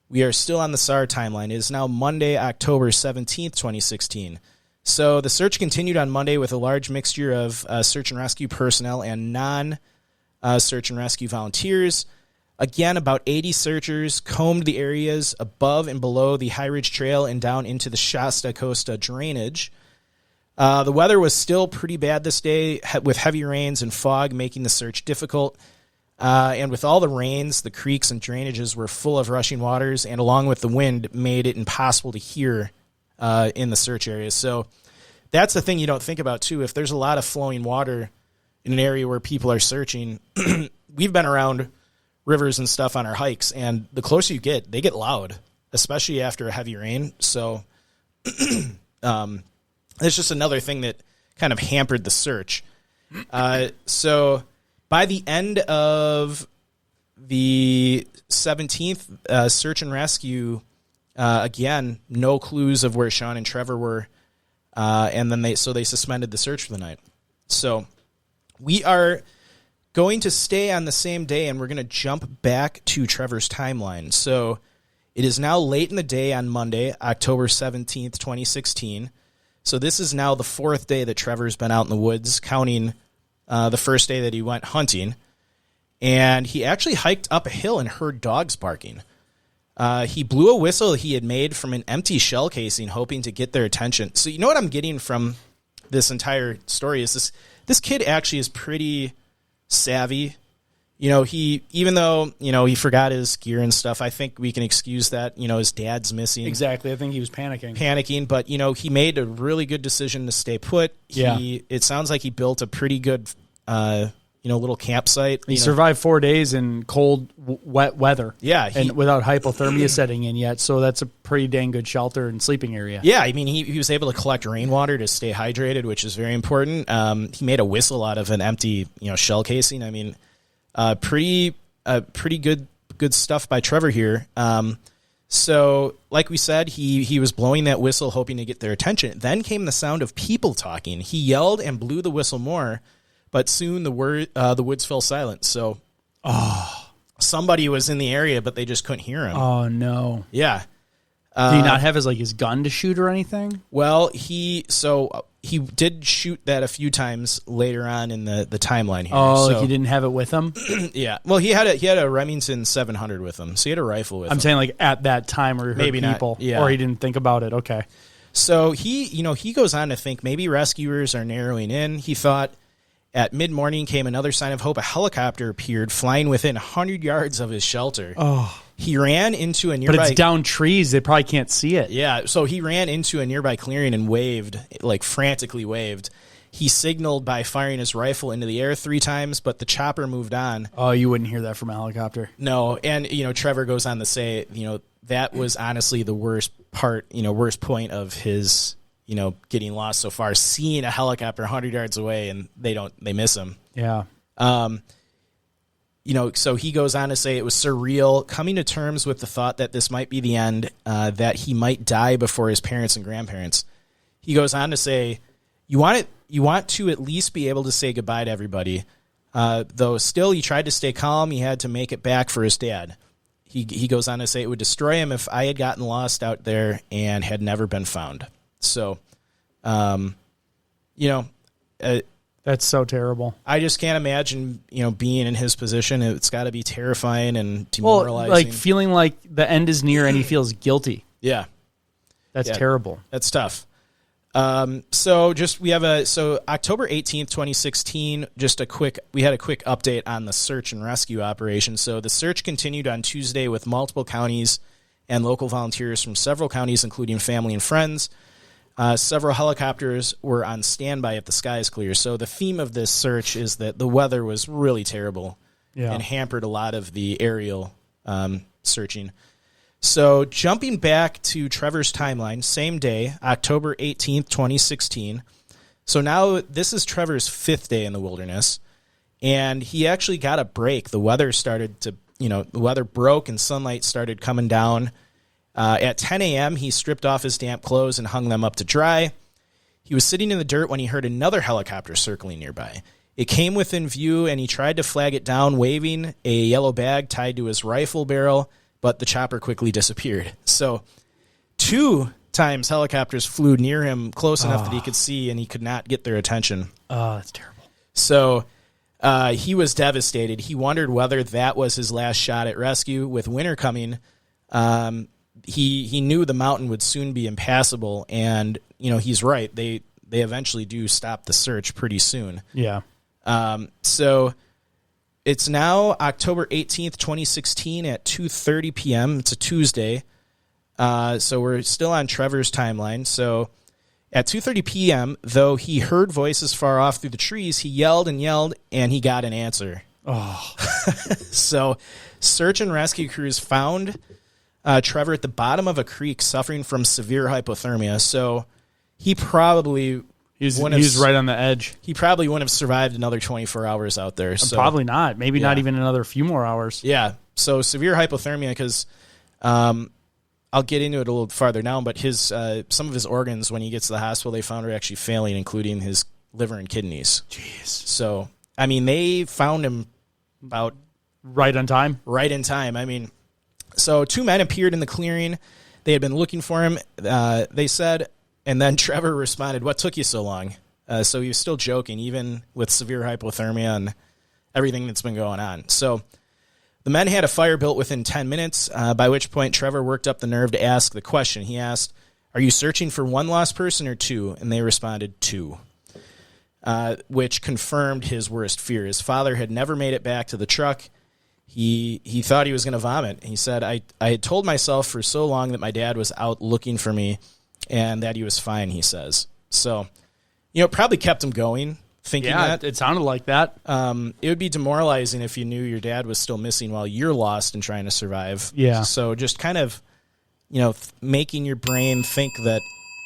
We are still on the SAR timeline. It is now Monday, October 17th, 2016. So the search continued on Monday with a large mixture of search and rescue personnel and non-search and rescue volunteers. Again, about 80 searchers combed the areas above and below the High Ridge Trail and down into the Shasta Costa drainage. The weather was still pretty bad this day, with heavy rains and fog making the search difficult. And with all the rains, the creeks and drainages were full of rushing waters, and along with the wind, made it impossible to hear in the search areas. So that's the thing you don't think about, too. If there's a lot of flowing water in an area where people are searching, we've been around rivers and stuff on our hikes, and the closer you get, they get loud, especially after a heavy rain. So it's just another thing that kind of hampered the search. So by the end of the 17th, search and rescue, again, no clues of where Shawn and Trevor were, and then they suspended the search for the night. So we are going to stay on the same day, and we're going to jump back to Trevor's timeline. So it is now late in the day on Monday, October 17th, 2016. So this is now the fourth day that Trevor's been out in the woods, counting the first day that he went hunting. And he actually hiked up a hill and heard dogs barking. He blew a whistle he had made from an empty shell casing, hoping to get their attention. So you know what I'm getting from this entire story is this kid actually is pretty savvy. Even though, he forgot his gear and stuff, I think we can excuse that. His dad's missing. Exactly. I think he was panicking. But, he made a really good decision to stay put. It sounds like he built a pretty good, little campsite. He survived 4 days in cold, wet weather. Yeah. And without hypothermia setting in yet. So that's a pretty dang good shelter and sleeping area. Yeah. I mean, he was able to collect rainwater to stay hydrated, which is very important. He made a whistle out of an empty, shell casing. I mean, pretty good stuff by Trevor here. So like we said, he was blowing that whistle, hoping to get their attention. Then came the sound of people talking. He yelled and blew the whistle more, but soon the woods fell silent. So, somebody was in the area, but they just couldn't hear him. Oh no! Yeah. Did he not have his gun to shoot or anything? Well, he did shoot that a few times later on in the timeline here. Oh, so he didn't have it with him? Yeah. Well, he had a Remington 700 with him, so he had a rifle with him. I'm saying at that time where he heard maybe people, not, yeah. Or he didn't think about it. Okay. So he goes on to think maybe rescuers are narrowing in. He thought at mid-morning came another sign of hope. A helicopter appeared flying within 100 yards of his shelter. Oh. He ran into a nearby... But it's down trees. They probably can't see it. Yeah, so he ran into a nearby clearing and waved, frantically waved. He signaled by firing his rifle into the air 3 times, but the chopper moved on. Oh, you wouldn't hear that from a helicopter. No, and, Trevor goes on to say, that was honestly the worst point of his, getting lost so far, seeing a helicopter 100 yards away and they miss him. Yeah. So he goes on to say it was surreal, coming to terms with the thought that this might be the end, that he might die before his parents and grandparents. He goes on to say, you want to at least be able to say goodbye to everybody. Though still he tried to stay calm, he had to make it back for his dad. He goes on to say it would destroy him if I had gotten lost out there and had never been found. So, that's so terrible. I just can't imagine, being in his position. It's got to be terrifying and demoralizing. Well, feeling like the end is near and he feels guilty. Yeah. That's terrible. That's tough. So October 18th, 2016, we had a quick update on the search and rescue operation. So the search continued on Tuesday with multiple counties and local volunteers from several counties, including family and friends. Several helicopters were on standby if the sky is clear. So the theme of this search is that the weather was really terrible and hampered a lot of the aerial searching. So jumping back to Trevor's timeline, same day, October 18th, 2016. So now this is Trevor's 5th day in the wilderness, and he actually got a break. The weather started to, the weather broke and sunlight started coming down. At 10 a.m., he stripped off his damp clothes and hung them up to dry. He was sitting in the dirt when he heard another helicopter circling nearby. It came within view, and he tried to flag it down, waving a yellow bag tied to his rifle barrel, but the chopper quickly disappeared. So 2 times helicopters flew near him close enough that he could see, and he could not get their attention. Oh, that's terrible. So he was devastated. He wondered whether that was his last shot at rescue. With winter coming, he knew the mountain would soon be impassable, and he's right. They eventually do stop the search pretty soon. Yeah. So it's now October 18th, 2016 at 2:30 p.m. It's a Tuesday. So we're still on Trevor's timeline. So at 2:30 p.m., though he heard voices far off through the trees, he yelled and yelled, and he got an answer. Oh. So search and rescue crews found Trevor at the bottom of a creek suffering from severe hypothermia. So he probably... He's right on the edge. He probably wouldn't have survived another 24 hours out there. So. Probably not. Maybe not even another few more hours. Yeah. So severe hypothermia because I'll get into it a little farther now, but his some of his organs, when he gets to the hospital, they found are actually failing, including his liver and kidneys. Jeez. So, I mean, they found him about... Right on time? Right in time. I mean, so 2 men appeared in the clearing. They had been looking for him, they said... And then Trevor responded, "What took you so long?" So he was still joking, even with severe hypothermia and everything that's been going on. So the men had a fire built within 10 minutes, by which point Trevor worked up the nerve to ask the question. He asked, "Are you searching for one lost person or 2?" And they responded, 2, which confirmed his worst fear. His father had never made it back to the truck. He thought he was going to vomit. He said, I had told myself for so long that my dad was out looking for me, and that he was fine, he says. So, it probably kept him going, thinking that. Yeah, it sounded like that. It would be demoralizing if you knew your dad was still missing while you're lost and trying to survive. Yeah. So just kind of, making your brain think that,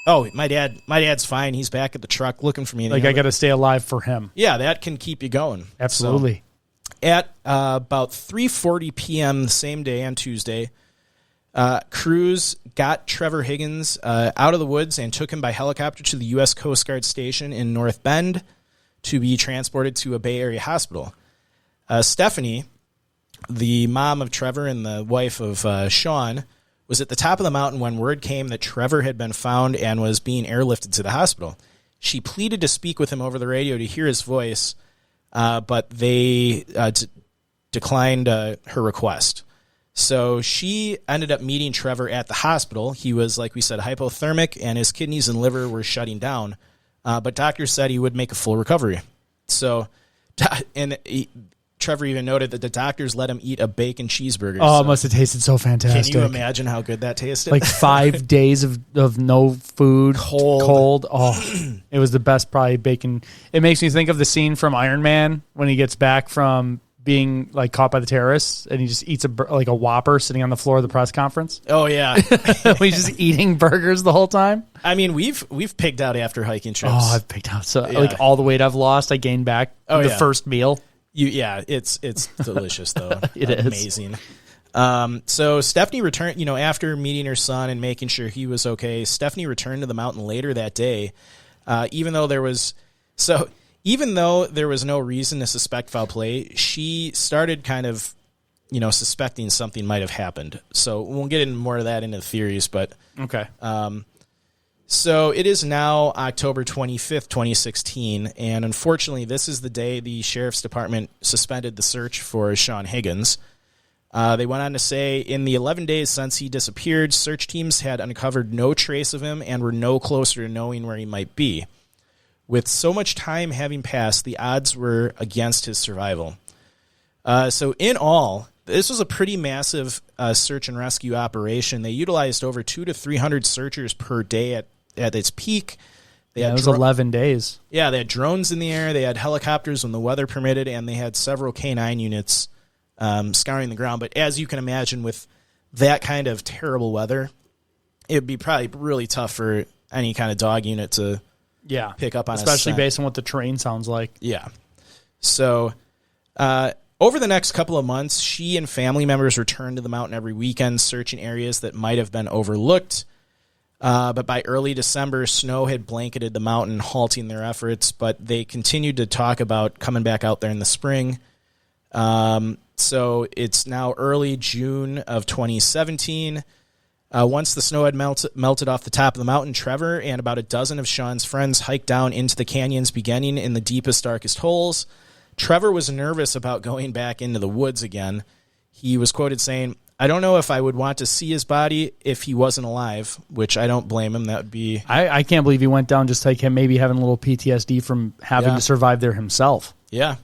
oh, my dad's fine. He's back at the truck looking for me. Like, I got to stay alive for him. Yeah, that can keep you going. Absolutely. So, at about 3:40 p.m. the same day on Tuesday, crews got Trevor Higgins out of the woods and took him by helicopter to the U.S. Coast Guard station in North Bend to be transported to a Bay Area hospital. Stephanie, the mom of Trevor and the wife of Shawn, was at the top of the mountain when word came that Trevor had been found and was being airlifted to the hospital. She pleaded to speak with him over the radio to hear his voice, but they declined her request. So she ended up meeting Trevor at the hospital. He was, like we said, hypothermic, and his kidneys and liver were shutting down. But doctors said he would make a full recovery. So, Trevor even noted that the doctors let him eat a bacon cheeseburger. Oh, so it must have tasted so fantastic. can you imagine how good that tasted? Like 5 days of no food, cold. Oh, it was the best probably bacon. It makes me think of the scene from Iron Man when he gets back from being like caught by the terrorists, and he just eats a Whopper sitting on the floor of the press conference. Oh yeah, he's just eating burgers the whole time. I mean, we've pigged out after hiking trips. Oh, I've pigged out. So like all the weight I've lost, I gained back the first meal. It's delicious though. It is amazing. So Stephanie returned. After meeting her son and making sure he was okay, Stephanie returned to the mountain later that day, even though there was no reason to suspect foul play, she started kind of, suspecting something might have happened. So we'll get into more of that into the theories, but okay. So it is now October 25th, 2016, and unfortunately this is the day the Sheriff's Department suspended the search for Shawn Higgins. They went on to say, in the 11 days since he disappeared, search teams had uncovered no trace of him and were no closer to knowing where he might be. With so much time having passed, the odds were against his survival. So in all, this was a pretty massive search and rescue operation. They utilized over 200 to 300 searchers per day at its peak. It was 11 days. Yeah, they had drones in the air. They had helicopters when the weather permitted, and they had several K9 units scouring the ground. But as you can imagine, with that kind of terrible weather, it would be probably really tough for any kind of dog unit to pick up on, especially based on what the terrain sounds like. Yeah. So over the next couple of months, she and family members returned to the mountain every weekend, searching areas that might have been overlooked. But by early December, snow had blanketed the mountain, halting their efforts, but they continued to talk about coming back out there in the spring. So it's now early June of 2017. Once the snow had melted off the top of the mountain, Trevor and about a dozen of Shawn's friends hiked down into the canyons, beginning in the deepest, darkest holes. Trevor was nervous about going back into the woods again. He was quoted saying, "I don't know if I would want to see his body if he wasn't alive," which I don't blame him. That would be... I can't believe he went down just like him, maybe having a little PTSD from having to survive there himself. Yeah.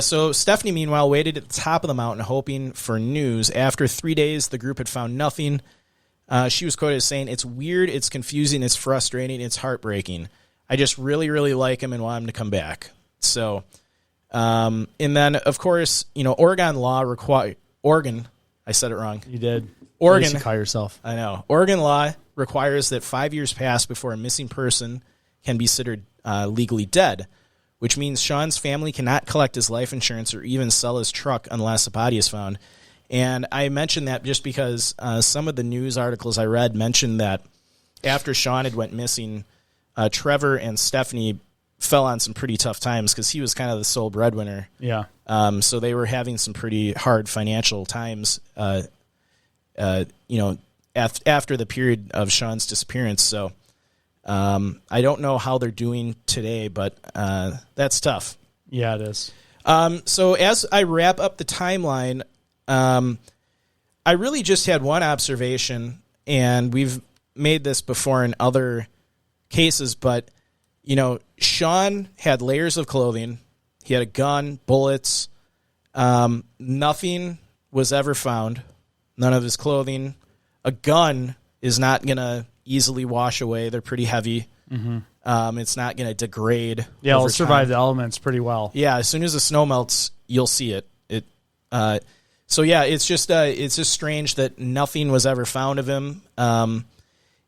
So Stephanie, meanwhile, waited at the top of the mountain, hoping for news. After 3 days, the group had found nothing. She was quoted as saying, "It's weird, it's confusing, it's frustrating, it's heartbreaking. I just really, really like him and want him to come back." So, and then, of course, Oregon law Oregon... I said it wrong. You did. Oregon. You call yourself. I know. Oregon law requires that 5 years pass before a missing person can be considered legally dead, which means Shawn's family cannot collect his life insurance or even sell his truck unless a body is found. And I mentioned that just because some of the news articles I read mentioned that after Shawn had went missing, Trevor and Stephanie fell on some pretty tough times because he was kind of the sole breadwinner. Yeah. So they were having some pretty hard financial times, after the period of Shawn's disappearance. So I don't know how they're doing today, but that's tough. Yeah, it is. So as I wrap up the timeline, I really just had one observation, and we've made this before in other cases, but Shawn had layers of clothing. He had a gun, bullets. Nothing was ever found. None of his clothing. A gun is not going to easily wash away. They're pretty heavy. Mm-hmm. It's not going to degrade. Yeah, it'll survive the elements pretty well. Yeah, as soon as the snow melts, you'll see it. So yeah, it's just strange that nothing was ever found of him. And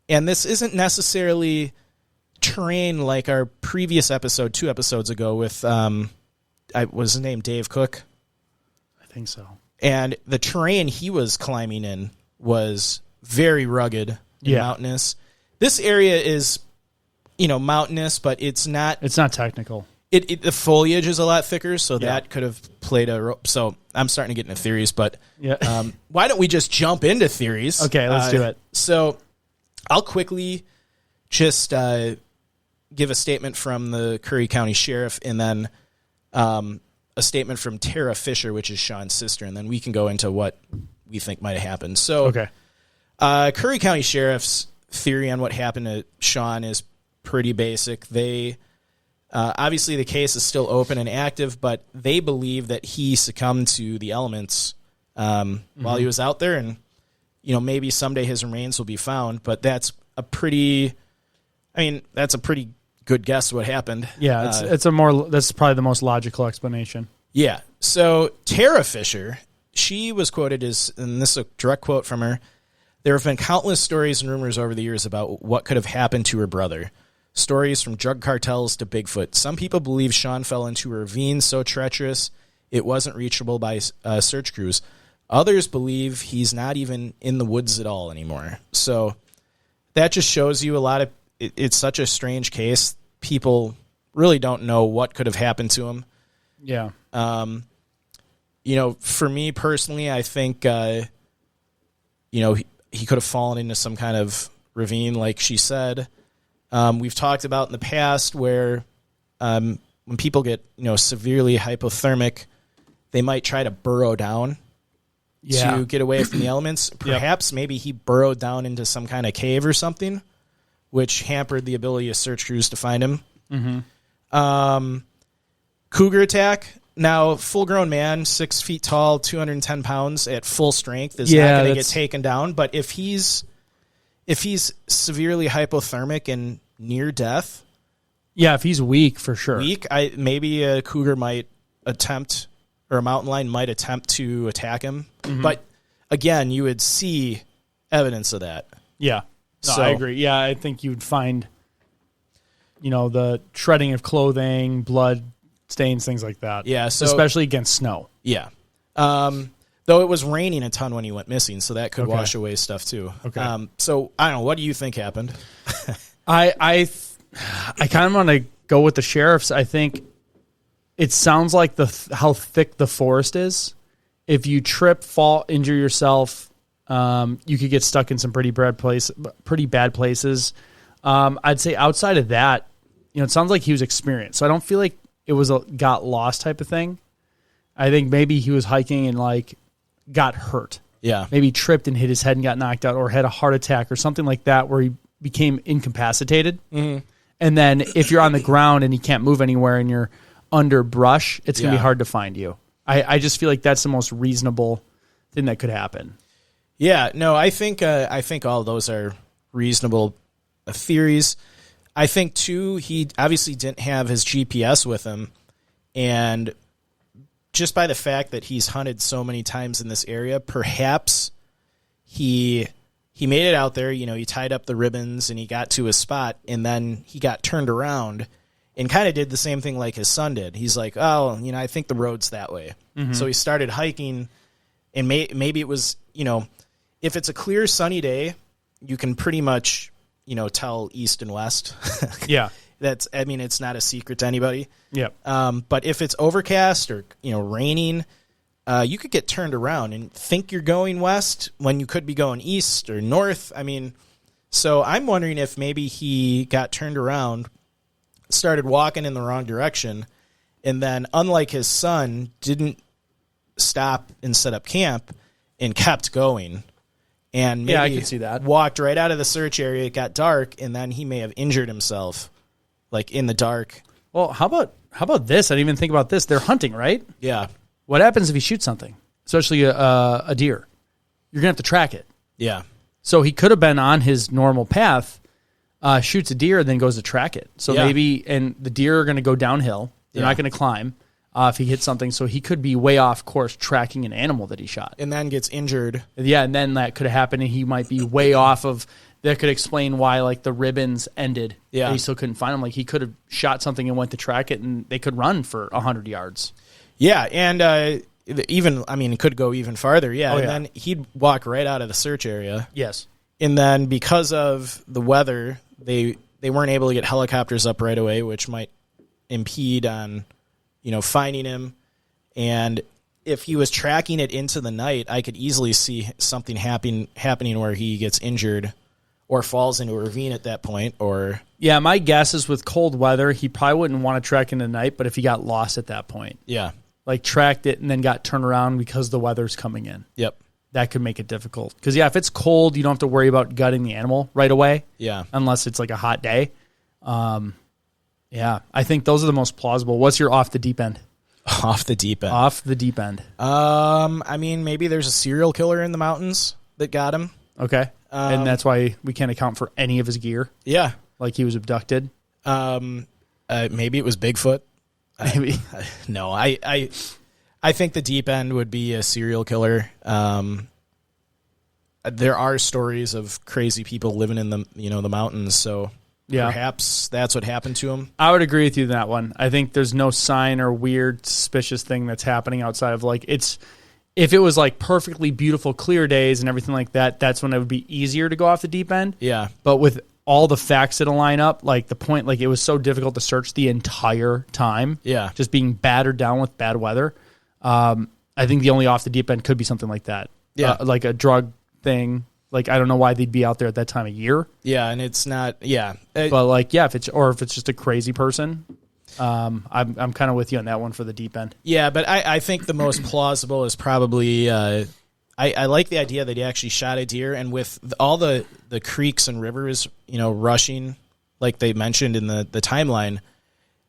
this isn't necessarily terrain like our previous episode 2 episodes ago with was his name Dave Cook? I think so. And the terrain he was climbing in was very rugged and mountainous. This area is mountainous, but it's not technical. The foliage is a lot thicker, so that could have played a role. So I'm starting to get into theories, but why don't we just jump into theories? Okay, let's do it. So I'll quickly just give a statement from the Curry County Sheriff, and then a statement from Tara Fisher, which is Shawn's sister, and then we can go into what we think might have happened. So Curry County Sheriff's theory on what happened to Shawn is pretty basic. They obviously the case is still open and active, but they believe that he succumbed to the elements while he was out there, and maybe someday his remains will be found, but that's a pretty good guess what happened. Yeah, that's probably the most logical explanation. Yeah. So Tara Fisher, she was quoted as, and this is a direct quote from her, "There have been countless stories and rumors over the years about what could have happened to her brother. Stories from drug cartels to Bigfoot. Some people believe Shawn fell into a ravine so treacherous it wasn't reachable by search crews. Others believe he's not even in the woods at all anymore." So that just shows you a lot of, it's such a strange case. People really don't know what could have happened to him. Yeah. For me personally, I think, he could have fallen into some kind of ravine, like she said. We've talked about in the past where when people get, severely hypothermic, they might try to burrow down to get away from the elements. Perhaps maybe he burrowed down into some kind of cave or something, which hampered the ability of search crews to find him. Mm-hmm. Cougar attack. Now, full-grown man, 6 feet tall, 210 pounds at full strength is not going to get taken down. But if he's if he's severely hypothermic and near death, Yeah, if he's weak, for sure. maybe a cougar might attempt, or a mountain lion might attempt to attack him. But again, you would see evidence of that. Yeah. No, So- I agree. Yeah, I think you'd find, the shredding of clothing, blood stains, things like that. Yeah, so- especially against snow. Yeah. Though it was raining a ton when he went missing, so that could wash away stuff too. Okay. So I don't know. What do you think happened? I kind of want to go with the sheriffs. I think it sounds like how thick the forest is. If you trip, fall, injure yourself, you could get stuck in some pretty bad places. I'd say outside of that, it sounds like he was experienced. So I don't feel like it was a got lost type of thing. I think maybe he was hiking and got hurt. Yeah. Maybe tripped and hit his head and got knocked out, or had a heart attack or something like that, where he became incapacitated. And then if you're on the ground and you can't move anywhere and you're under brush, it's going to be hard to find you. I just feel like that's the most reasonable thing that could happen. Yeah. No, I think all those are reasonable theories. I think too, he obviously didn't have his GPS with him, and just by the fact that he's hunted so many times in this area, perhaps he made it out there. He tied up the ribbons and he got to his spot, and then he got turned around and kind of did the same thing like his son did. He's like, oh, I think the road's that way. So he started hiking, and maybe it was, if it's a clear sunny day, you can pretty much, tell east and west. Yeah. It's not a secret to anybody. Yeah. But if it's overcast or, raining, you could get turned around and think you're going west when you could be going east or north. So I'm wondering if maybe he got turned around, started walking in the wrong direction, and then, unlike his son, didn't stop and set up camp and kept going. And maybe I can see that. Walked right out of the search area, it got dark, and then he may have injured himself, in the dark. Well, how about this? I didn't even think about this. They're hunting, right? Yeah. What happens if he shoots something, especially a deer? You're going to have to track it. Yeah. So he could have been on his normal path, shoots a deer, and then goes to track it. So and the deer are going to go downhill. They're not going to climb if he hits something. So he could be way off course tracking an animal that he shot. And then gets injured. Yeah, and then that could have happened, and he might be way off of. That could explain why, the ribbons ended. Yeah. And he still couldn't find them. He could have shot something and went to track it, and they could run for 100 yards. Yeah, and it could go even farther. Yeah, then he'd walk right out of the search area. Yes. And then because of the weather, they weren't able to get helicopters up right away, which might impede on, finding him. And if he was tracking it into the night, I could easily see something happening where he gets injured or falls into a ravine at that point. Or Yeah, my guess is with cold weather, he probably wouldn't want to track in the night, but if he got lost at that point. Yeah. Tracked it and then got turned around because the weather's coming in. Yep. That could make it difficult. Because, if it's cold, you don't have to worry about gutting the animal right away. Yeah. Unless it's a hot day. I think those are the most plausible. What's your off the deep end? Off the deep end. Off the deep end. Maybe there's a serial killer in the mountains that got him. Okay. And that's why we can't account for any of his gear. Yeah. He was abducted. Maybe it was Bigfoot. Maybe. No, I think the deep end would be a serial killer. There are stories of crazy people living in the mountains, so perhaps that's what happened to him. I would agree with you on that one. I think there's no sign or weird, suspicious thing that's happening outside of if it was perfectly beautiful, clear days and everything like that, that's when it would be easier to go off the deep end. Yeah. But with all the facts that line up, the point, it was so difficult to search the entire time. Yeah. Just being battered down with bad weather. I think the only off the deep end could be something like that. Yeah. A drug thing. I don't know why they'd be out there at that time of year. Yeah, and it's not. Yeah. But if it's just a crazy person. I'm kind of with you on that one for the deep end. Yeah, but I think the most plausible is probably I like the idea that he actually shot a deer, and with all the creeks and rivers, rushing, like they mentioned in the timeline,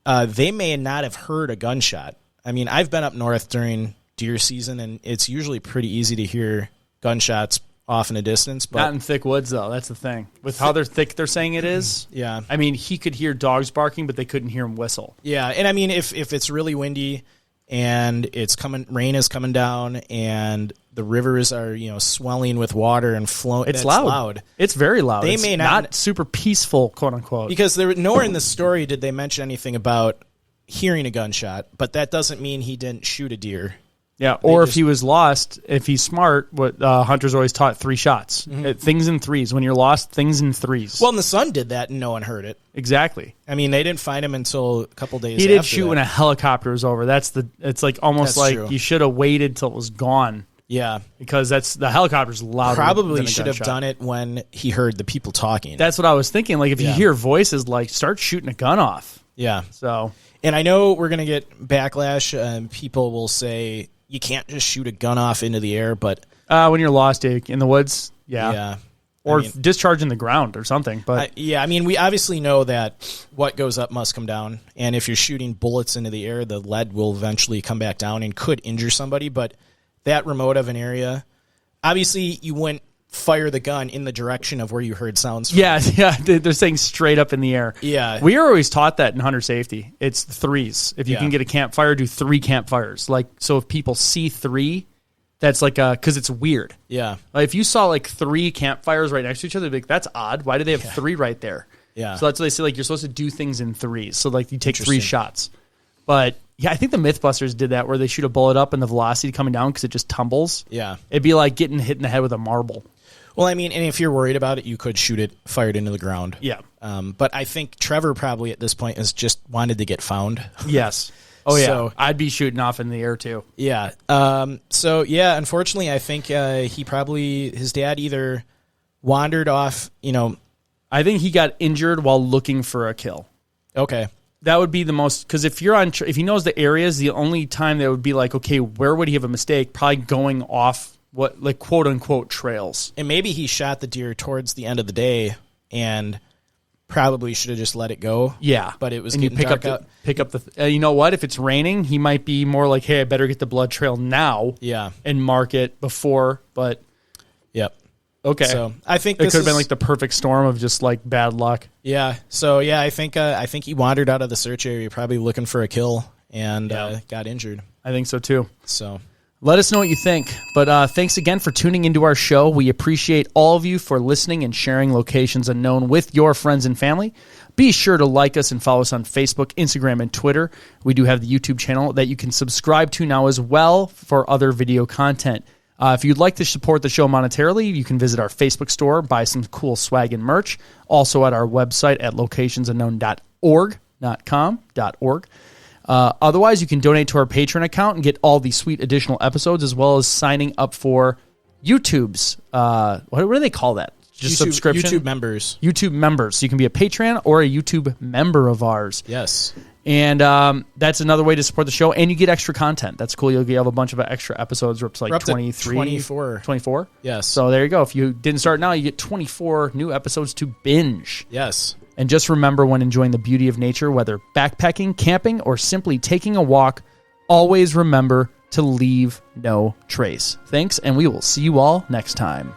they may not have heard a gunshot. I've been up north during deer season, and it's usually pretty easy to hear gunshots off in a distance. But not in thick woods, though. That's the thing. With how thick they're saying it is. Yeah. I mean, he could hear dogs barking, but they couldn't hear him whistle. Yeah, and I mean, if it's really windy and rain is coming down and the rivers are, swelling with water and flowing, it's loud. It's very loud. They it's may not super peaceful, quote unquote. Because nowhere in the story did they mention anything about hearing a gunshot, but that doesn't mean he didn't shoot a deer. Yeah, or if he was lost, if he's smart, what hunters always taught 3 shots. Things in threes. When you're lost, things in threes. Well, and the son did that and no one heard it. Exactly. I mean, they didn't find him until a couple days He did after shoot that. when a helicopter was over. It's like almost That's like true. you should have waited till it was gone. Yeah. Because the helicopter's louder Probably than a should have gunshot. done it when he heard the people talking. That's what I was thinking. Like, if you Yeah. hear voices, like, start shooting a gun off. Yeah. So, And I know we're going to get backlash. People will say you can't just shoot a gun off into the air, but when you're lost, in the woods, yeah. Or discharge in the ground or something. But I mean, we obviously know that what goes up must come down. And if you're shooting bullets into the air, the lead will eventually come back down and could injure somebody. But that remote of an area, obviously you wouldn't fire the gun in the direction of where you heard sounds from. yeah, they're saying straight up in the air. Yeah. We are always taught that in hunter safety. It's threes. If you Yeah. can get a campfire, do 3 campfires. Like, so if people see 3, that's like because it's weird. Yeah. Like, if you saw like 3 campfires right next to each other, they'd be like, that's odd. Why do they have 3 right there? Yeah. So that's what they say. Like, you're supposed to do things in threes. So like you take 3 Interesting. shots. But yeah, I think the Mythbusters did that where they shoot a bullet up and the velocity coming down because it just tumbles. Yeah. It'd be like getting hit in the head with a marble. Well, I mean, and if you're worried about it, you could shoot it fired into the ground. Yeah. But I think Trevor probably at this point has just wanted to get found. Yes. Oh, yeah. So- I'd be shooting off in the air, too. Yeah. So, yeah, unfortunately, I think his dad either wandered off, I think he got injured while looking for a kill. Okay. That would be the most, because if if he knows the areas, the only time that would be like, okay, where would he have a mistake? Probably going off what, like, quote unquote trails. And maybe he shot the deer towards the end of the day and probably should have just let it go. Yeah, But it was and you getting pick dark up out. pick up the. You know what? If it's raining, he might be more like, hey, I better get the blood trail now. Yeah. And mark it before. But Yep. okay, So I think it this could have been is- like the perfect storm of just like bad luck. Yeah. So, yeah, I think he wandered out of the search area probably looking for a kill and got injured. I think so too. So, Let us know what you think. But thanks again for tuning into our show. We appreciate all of you for listening and sharing Locations Unknown with your friends and family. Be sure to like us and follow us on Facebook, Instagram, and Twitter. We do have the YouTube channel that you can subscribe to now as well for other video content. If you'd like to support the show monetarily, you can visit our Facebook store, buy some cool swag and merch. Also at our website at locationsunknown.org, not com.org. Otherwise, you can donate to our Patreon account and get all the sweet additional episodes, as well as signing up for YouTube's, what do they call that? Just subscription? YouTube members. YouTube members. So you can be a Patreon or a YouTube member of ours. Yes. And that's another way to support the show. And you get extra content. That's cool. You'll have a bunch of extra episodes. We're up to like We're up to 23. 24. 24? Yes. So there you go. If you didn't start now, you get 24 new episodes to binge. Yes. And just remember, when enjoying the beauty of nature, whether backpacking, camping, or simply taking a walk, always remember to leave no trace. Thanks, and we will see you all next time.